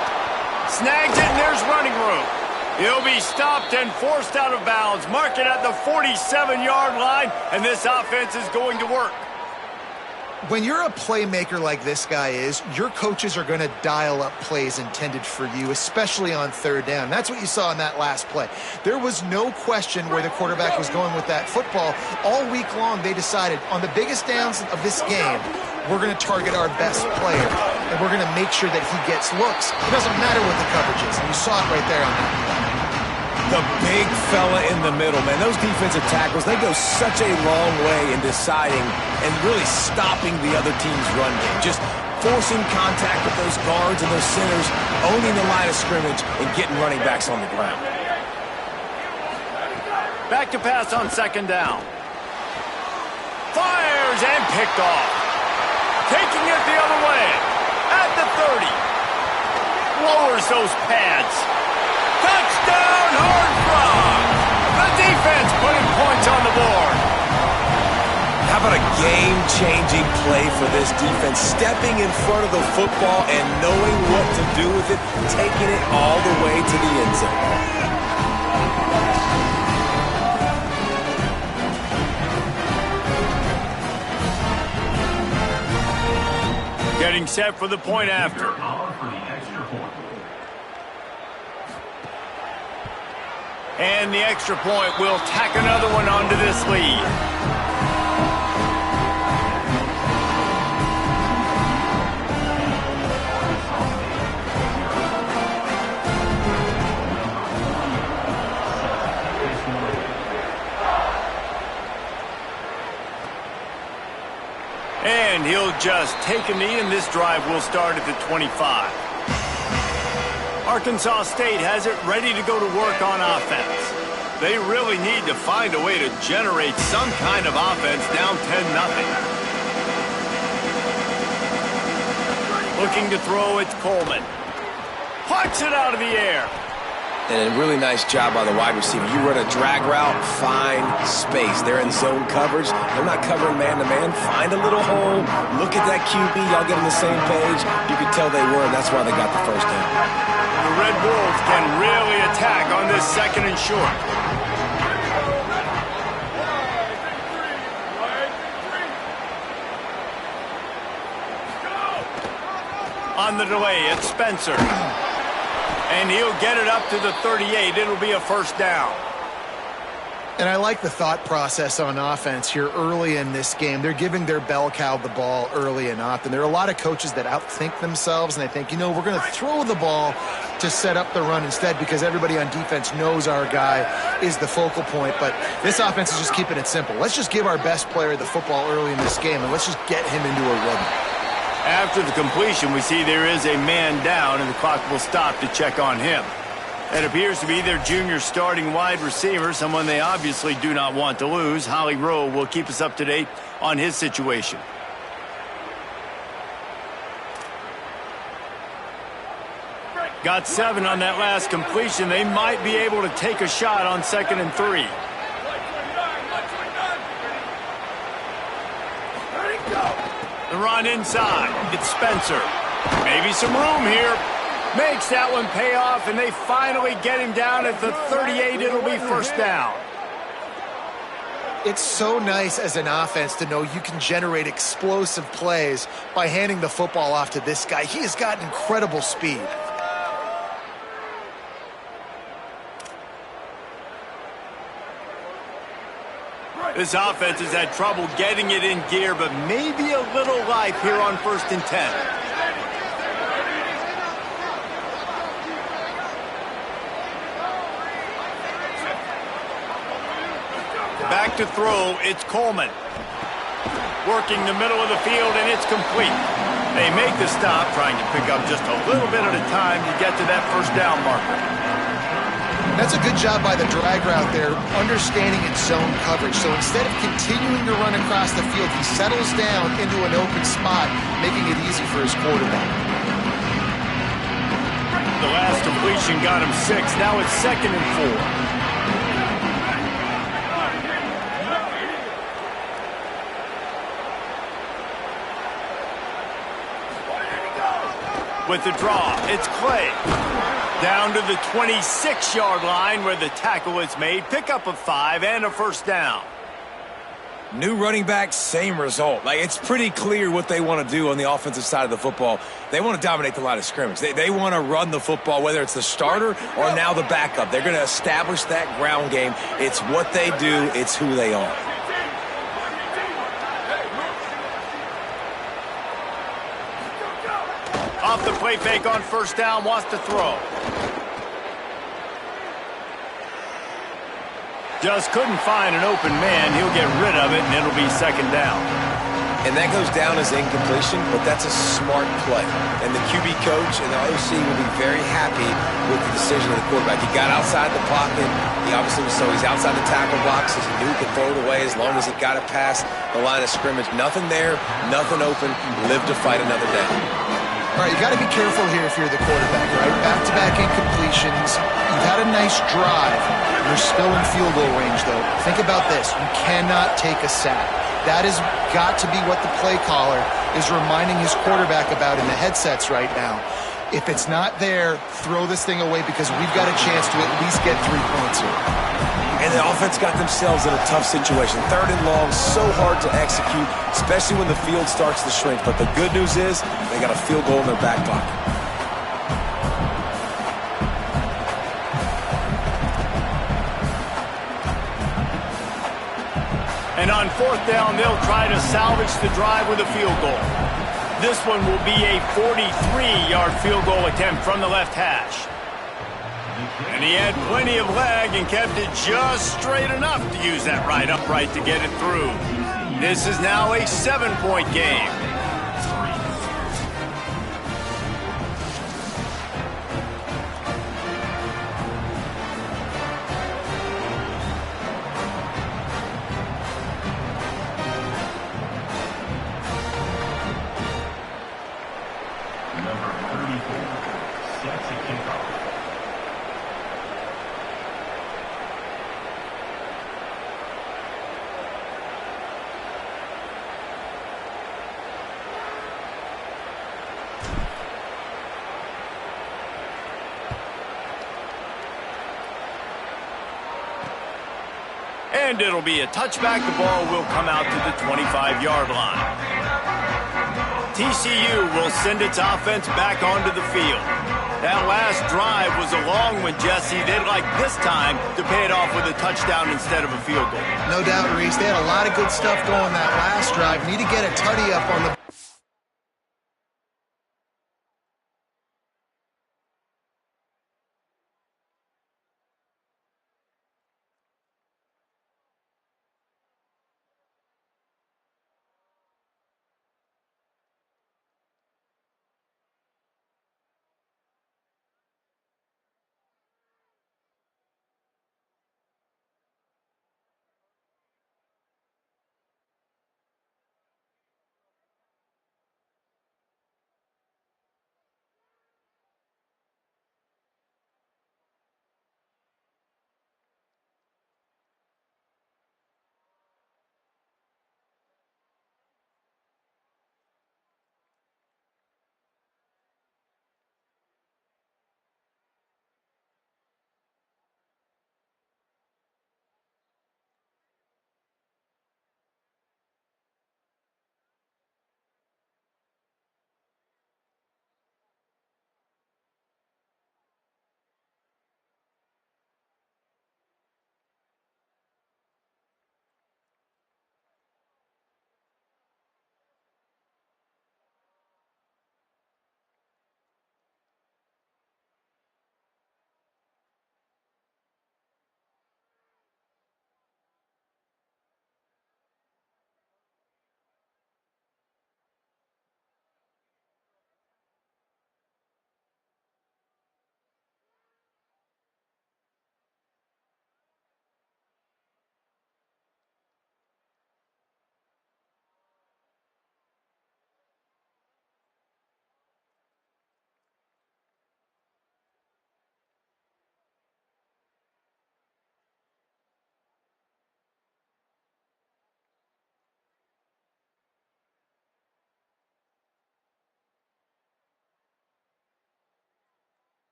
Snags it, and there's running room. He'll be stopped and forced out of bounds. Mark it at the 47-yard line, and this offense is going to work. When you're a playmaker like this guy is, your coaches are going to dial up plays intended for you, especially on third down. That's what you saw in that last play. There was no question where the quarterback was going with that football. All week long, they decided on the biggest downs of this game, we're going to target our best player, and we're going to make sure that he gets looks. It doesn't matter what the coverage is, and you saw it right there on that play. The big fella in the middle, man. Those defensive tackles, they go such a long way in deciding and really stopping the other team's run game. Just forcing contact with those guards and those centers, owning the line of scrimmage, and getting running backs on the ground. Back to pass on second down. Fires and picked off. Taking it the other way. At the 30. Lowers those pads. Touchdown, Hard Frog! The defense putting points on the board. How about a game-changing play for this defense? Stepping in front of the football and knowing what to do with it, taking it all the way to the end zone. Getting set for the point after. And the extra point will tack another one onto this lead. And he'll just take a knee, and this drive will start at the 25. Arkansas State has it ready to go to work on offense. They really need to find a way to generate some kind of offense down 10-0. Looking to throw, it's Coleman. Pucks it out of the air. And a really nice job by the wide receiver. You run a drag route, find space. They're in zone coverage. They're not covering man-to-man. Find a little hole. Look at that QB. Y'all get on the same page. You could tell they were, and that's why they got the first down. The Red Wolves can really attack on this second and short. On the delay, it's Spencer. And he'll get it up to the 38. It'll be a first down. And I like the thought process on offense here early in this game. They're giving their bell cow the ball early and often. There are a lot of coaches that outthink themselves, and they think, you know, we're going to throw the ball to set up the run instead because everybody on defense knows our guy is the focal point. But this offense is just keeping it simple. Let's just give our best player the football early in this game, and let's just get him into a rhythm. After the completion, we see there is a man down, and the clock will stop to check on him. It appears to be their junior starting wide receiver, someone they obviously do not want to lose. Holly Rowe will keep us up to date on his situation. Got 7 on that last completion. They might be able to take a shot on 2nd and 3. The run inside. It's Spencer. Maybe some room here. Makes that one pay off, and they finally get him down at the 38. It'll be first down. It's so nice as an offense to know you can generate explosive plays by handing the football off to this guy. He has got incredible speed. This offense has had trouble getting it in gear, but maybe a little life here on 1st and 10. Back to throw, it's Coleman. Working the middle of the field, and it's complete. They make the stop, trying to pick up just a little bit at a time to get to that first down marker. That's a good job by the drag route there, understanding its zone coverage. So instead of continuing to run across the field, he settles down into an open spot, making it easy for his quarterback. The last completion got him 6. Now it's 2nd and 4. With the draw, it's Clay. Down to the 26-yard line where the tackle is made. Pick up a 5 and a first down. New running back, same result. Like, it's pretty clear what they want to do on the offensive side of the football. They want to dominate the line of scrimmage. They want to run the football, whether it's the starter or now the backup. They're going to establish that ground game. It's what they do. It's who they are. Off the play fake on first down, wants to throw. Just couldn't find an open man. He'll get rid of it, and it'll be second down. And that goes down as incompletion, but that's a smart play. And the QB coach and the OC will be very happy with the decision of the quarterback. He got outside the pocket. He obviously was, so he's outside the tackle box. He knew he could throw it away as long as he got it past the line of scrimmage. Nothing there, nothing open. Live to fight another day. All right, you got to be careful here if you're the quarterback, right? Back-to-back incompletions. You've had a nice drive. You're still in field goal range, though. Think about this. You cannot take a sack. That has got to be what the play caller is reminding his quarterback about in the headsets right now. If it's not there, throw this thing away because we've got a chance to at least get 3 points here. And the offense got themselves in a tough situation. 3rd and long, so hard to execute, especially when the field starts to shrink. But the good news is they got a field goal in their back pocket. And on 4th down, they'll try to salvage the drive with a field goal. This one will be a 43-yard field goal attempt from the left hash. And he had plenty of leg and kept it just straight enough to use that right upright to get it through. This is now a 7-point game. Number 34 sets a kickoff. And it'll be a touchback. The ball will come out to the 25-yard line. TCU will send its offense back onto the field. That last drive was a long one, Jesse. They'd like this time to pay it off with a touchdown instead of a field goal. No doubt, Reese. They had a lot of good stuff going that last drive. Need to get a tutty up on the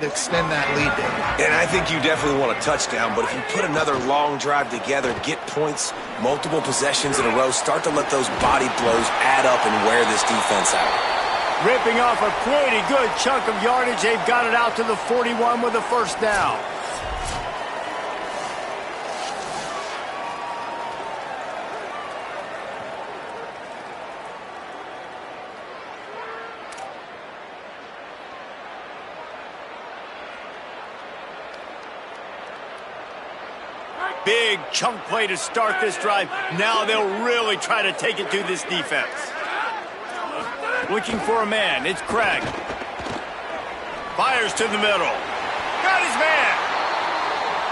to extend that lead, David. And I think you definitely want a touchdown, but if you put another long drive together, get points, multiple possessions in a row, start to let those body blows add up and wear this defense out. Ripping off a pretty good chunk of yardage. They've got it out to the 41 with a first down. Big chunk play to start this drive. Now they'll really try to take it to this defense. Looking for a man. It's Craig. Fires to the middle. Got his man.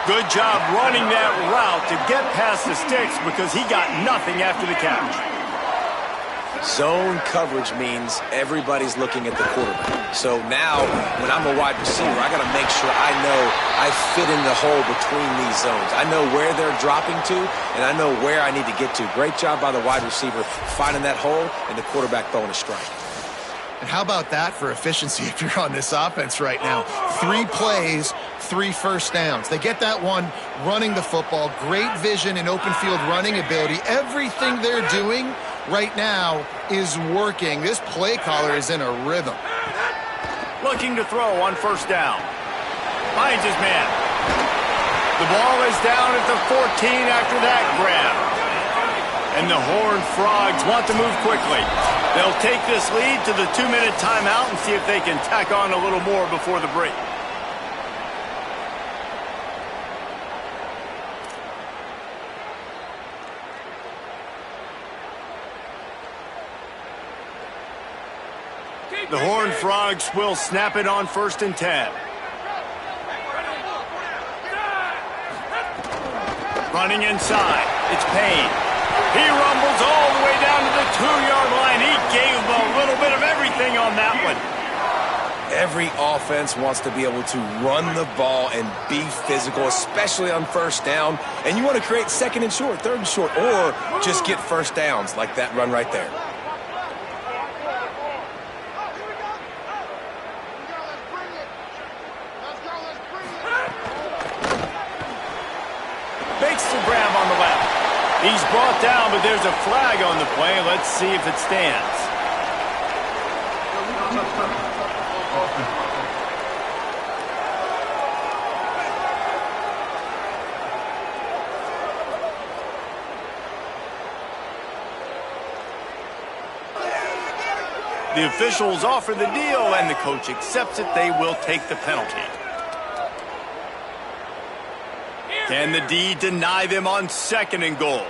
Good job running that route to get past the sticks because he got nothing after the catch. Zone coverage means everybody's looking at the quarterback. So now, when I'm a wide receiver, I got to make sure I know I fit in the hole between these zones. I know where they're dropping to, and I know where I need to get to. Great job by the wide receiver finding that hole and the quarterback throwing a strike. And how about that for efficiency if you're on this offense right now? 3 plays, 3 first downs. They get that one running the football, great vision and open field running ability. Everything they're doing right now is working. This play caller is in a rhythm. Looking to throw on first down. Finds his man. The ball is down at the 14 after that grab. And the Horned Frogs want to move quickly. They'll take this lead to the 2-minute timeout and see if they can tack on a little more before the break. The Horned Frogs will snap it on 1st and 10. Running inside. It's Payne. He rumbles all the way down to the 2-yard line. He gave a little bit of everything on that one. Every offense wants to be able to run the ball and be physical, especially on first down. And you want to create 2nd and short, 3rd and short, or just get first downs like that run right there. Makes the grab on the left. He's brought down, but there's a flag on the play. Let's see if it stands. The officials offer the deal, and the coach accepts it. They will take the penalty. Can the D deny them on 2nd and goal?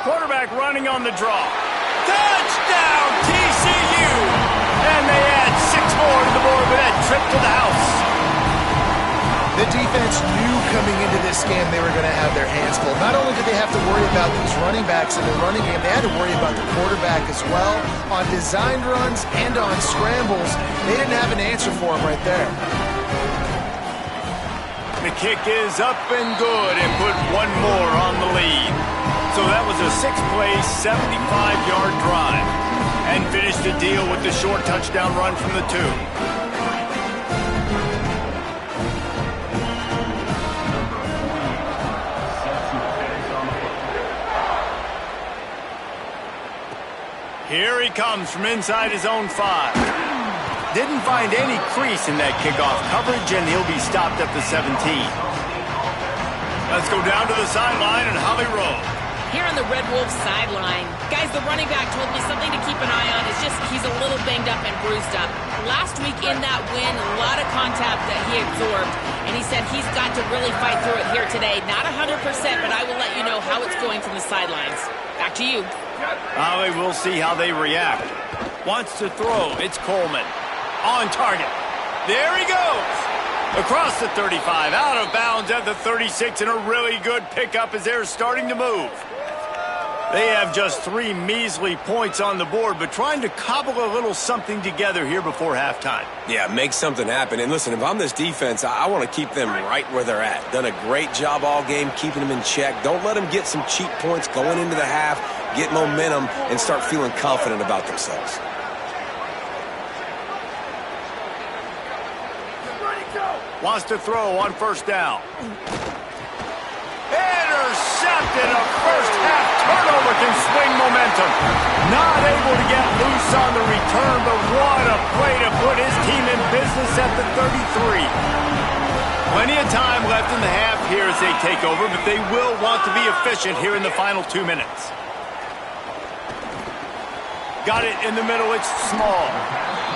Quarterback running on the draw. Touchdown, TCU! And they add 6 more to the board with that trip to the house. The defense knew coming into this game they were going to have their hands full. Not only did they have to worry about these running backs in the running game, they had to worry about the quarterback as well. On designed runs and on scrambles, they didn't have an answer for him right there. The kick is up and good and put 1 more on the lead. So that was a 6-play, 75-yard drive. And finished the deal with the short touchdown run from the 2. Here he comes from inside his own 5. Didn't find any crease in that kickoff coverage, and he'll be stopped at the 17. Let's go down to the sideline and Holly Rowe. Here on the Red Wolves sideline, guys, the running back told me something to keep an eye on. It's just he's a little banged up and bruised up. Last week in that win, a lot of contact that he absorbed, and he said he's got to really fight through it here today. Not 100%, but I will let you know how it's going from the sidelines. Back to you. Holly, we'll see how they react. Wants to throw. It's Coleman. On target. There he goes. Across the 35, out of bounds at the 36, and a really good pickup as they're starting to move. They have just 3 measly points on the board, but trying to cobble a little something together here before halftime. Yeah, make something happen. And listen, if I'm this defense, I want to keep them right where they're at. Done a great job all game keeping them in check. Don't let them get some cheap points going into the half, get momentum, and start feeling confident about themselves. Wants to throw on first down. Intercepted. A first half turnover can swing momentum. Not able to get loose on the return, but what a play to put his team in business at the 33. Plenty of time left in the half here as they take over, but they will want to be efficient here in the final 2 minutes. Got it in the middle. It's small.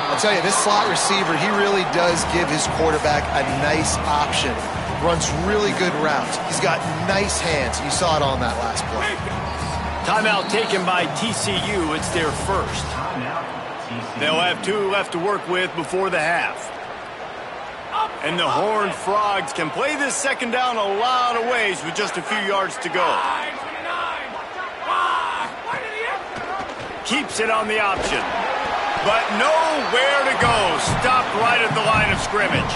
I'll tell you, this slot receiver, he really does give his quarterback a nice option. Runs really good routes. He's got nice hands. You saw it on that last play. Timeout taken by TCU. It's their first. They'll have 2 left to work with before the half. And the Horned Frogs can play this second down a lot of ways with just a few yards to go. Keeps it on the option. But nowhere to go. Stopped right at the line of scrimmage.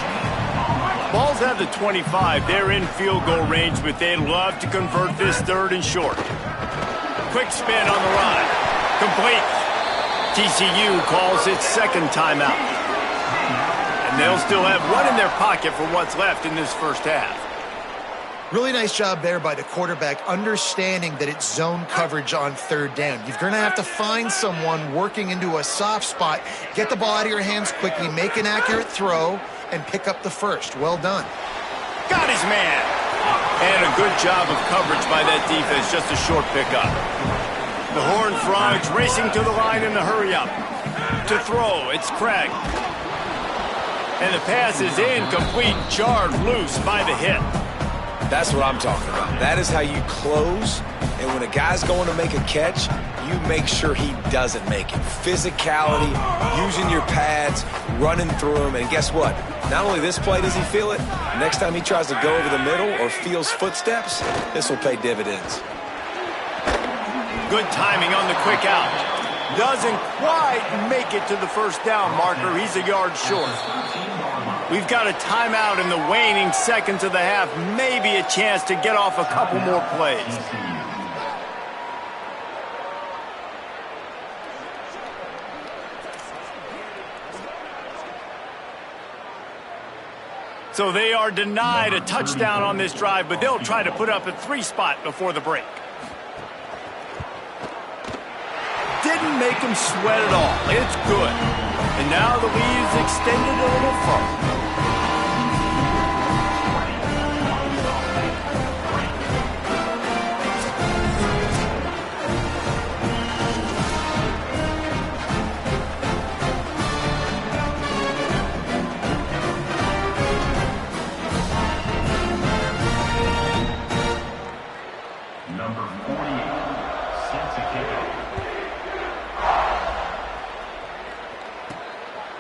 Ball's at the 25. They're in field goal range, but they'd love to convert this 3rd and short. Quick spin on the run. Complete. TCU calls its second timeout. And they'll still have 1 in their pocket for what's left in this first half. Really nice job there by the quarterback, understanding that it's zone coverage on 3rd down. You're going to have to find someone working into a soft spot, get the ball out of your hands quickly, make an accurate throw, and pick up the first. Well done. Got his man. And a good job of coverage by that defense, just a short pickup. The Horned Frogs racing to the line in the hurry-up. To throw, it's Craig. And the pass is incomplete, jarred loose by the hit. That's what I'm talking about. That is how you close. And when a guy's going to make a catch, you make sure he doesn't make it. Physicality, using your pads, running through them. And guess what? Not only this play does he feel it, next time he tries to go over the middle or feels footsteps, this will pay dividends. Good timing on the quick out. Doesn't quite make it to the first down marker. He's a yard short. We've got a timeout in the waning seconds of the half. Maybe a chance to get off a couple more plays. So they are denied a touchdown on this drive, but they'll try to put up a 3 spot before the break. Didn't make him sweat at all. It's good. And now the lead is extended a little further.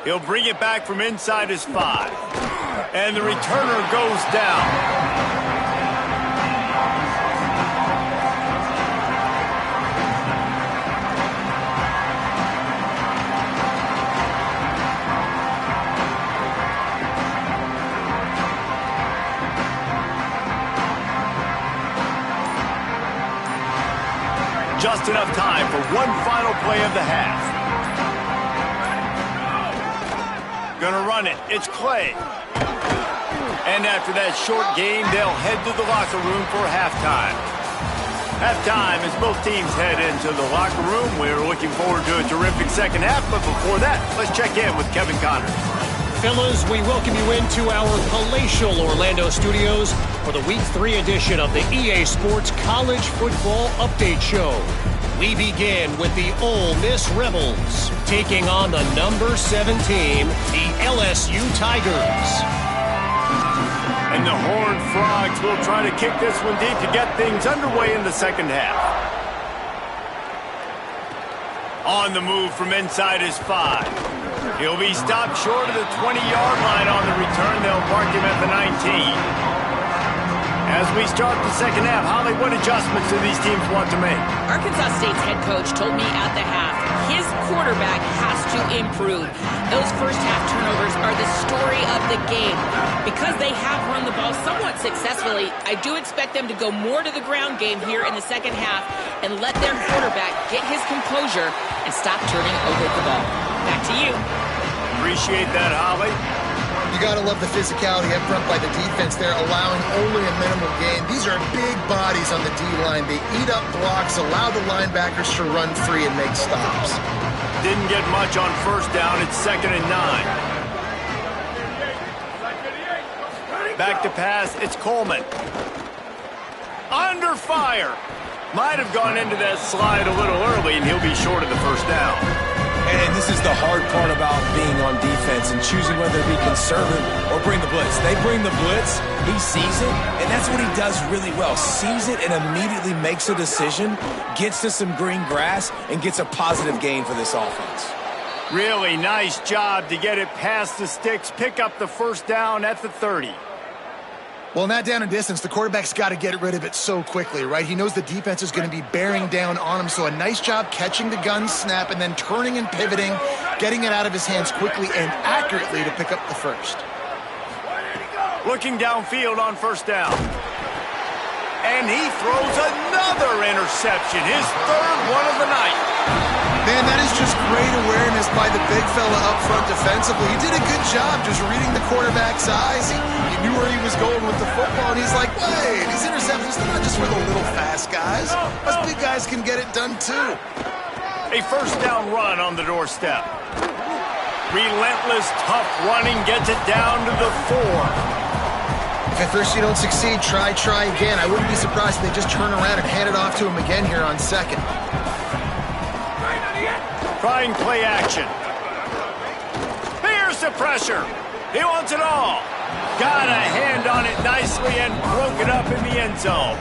He'll bring it back from inside his 5. And the returner goes down. Just enough time for one final play of the half. Gonna run it. It's Clay. And after that short game, they'll head to the locker room for halftime. Halftime as both teams head into the locker room. We're looking forward to a terrific second half, but before that, let's check in with Kevin Connors. Fellas, we welcome you into our palatial Orlando studios for the Week 3 edition of the EA Sports College Football Update Show. We begin with the Ole Miss Rebels taking on the number 7 team, the LSU Tigers. And the Horned Frogs will try to kick this one deep to get things underway in the second half. On the move from inside his 5. He'll be stopped short of the 20-yard line on the return. They'll mark him at the 19. As we start the second half, Holly, what adjustments do these teams want to make? Arkansas State's head coach told me at the half, his quarterback has to improve. Those first half turnovers are the story of the game. Because they have run the ball somewhat successfully, I do expect them to go more to the ground game here in the second half and let their quarterback get his composure and stop turning over the ball. Back to you. Appreciate that, Holly. You got to love the physicality up front by the defense there, allowing only a minimal gain. These are big bodies on the D-line. They eat up blocks, allow the linebackers to run free and make stops. Didn't get much on first down. It's 2nd and 9. Back to pass. It's Coleman. Under fire. Might have gone into that slide a little early, and he'll be short of the first down. And this is the hard part about being on defense and choosing whether to be conservative or bring the blitz. They bring the blitz, he sees it, and that's what he does really well. Sees it and immediately makes a decision, gets to some green grass, and gets a positive gain for this offense. Really nice job to get it past the sticks, pick up the first down at the 30. Well, in that down and distance, the quarterback's got to get rid of it so quickly, right? He knows the defense is going to be bearing down on him, so a nice job catching the gun snap and then turning and pivoting, getting it out of his hands quickly and accurately to pick up the first. Looking downfield on first down. And he throws another interception, his 3rd one of the night. Man, that is just great awareness by the big fella up front defensively. He did a good job just reading the quarterback's eyes. He knew where he was going with the football, and he's like, wait, these interceptions, they're not just for the little fast guys. Us big guys can get it done too. A first down run on the doorstep. Relentless, tough running gets it down to the 4. If at first you don't succeed, try again. I wouldn't be surprised if they just turn around and hand it off to him again here on 2nd. Trying play action. Here's the pressure. He wants it all. Got a hand on it nicely and broke it up in the end zone.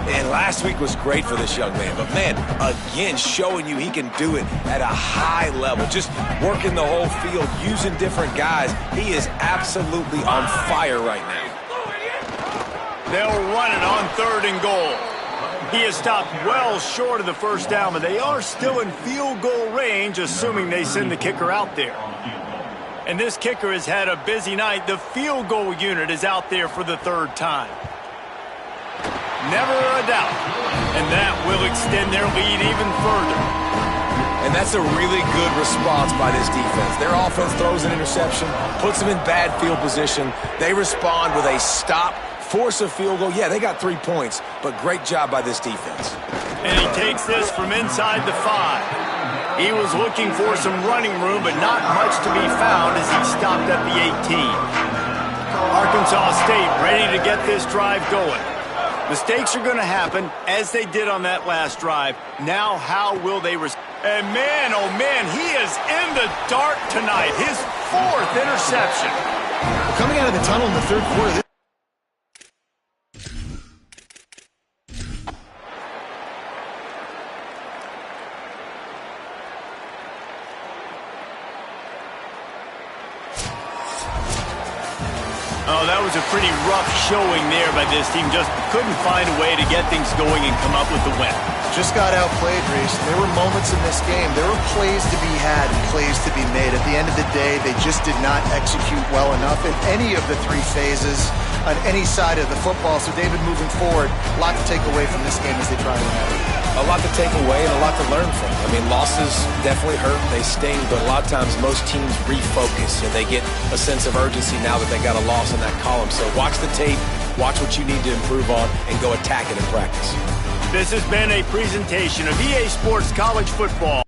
And last week was great for this young man. But, man, again, showing you he can do it at a high level. Just working the whole field, using different guys. He is absolutely on fire right now. They'll run it on 3rd and goal. He is stopped well short of the first down, but they are still in field goal range, assuming they send the kicker out there. And this kicker has had a busy night. The field goal unit is out there for the 3rd time. Never a doubt. And that will extend their lead even further. And that's a really good response by this defense. Their offense throws an interception, puts them in bad field position. They respond with a stop, force a field goal. Yeah, they got 3 points, but great job by this defense. And he takes this from inside the 5. He was looking for some running room, but not much to be found as he stopped at the 18. Arkansas State ready to get this drive going. Mistakes are going to happen, as they did on that last drive. Now, how will they respond? And man, oh man, he is in the dark tonight. His 4th interception. Well, coming out of the tunnel in the 3rd quarter, Oh, that was a pretty rough showing there by this team. Just couldn't find a way to get things going and come up with the win. just got outplayed, Reese. There were moments in this game. There were plays to be had and plays to be made. At the end of the day, they just did not execute well enough in any of the 3 phases on any side of the football. So, David, moving forward, a lot to take away from this game as they try to win. A lot to take away and a lot to learn from. I mean, losses definitely hurt. They sting, but a lot of times most teams refocus and they get a sense of urgency now that they got a loss in that column. So watch the tape, watch what you need to improve on, and go attack it in practice. This has been a presentation of EA Sports College Football.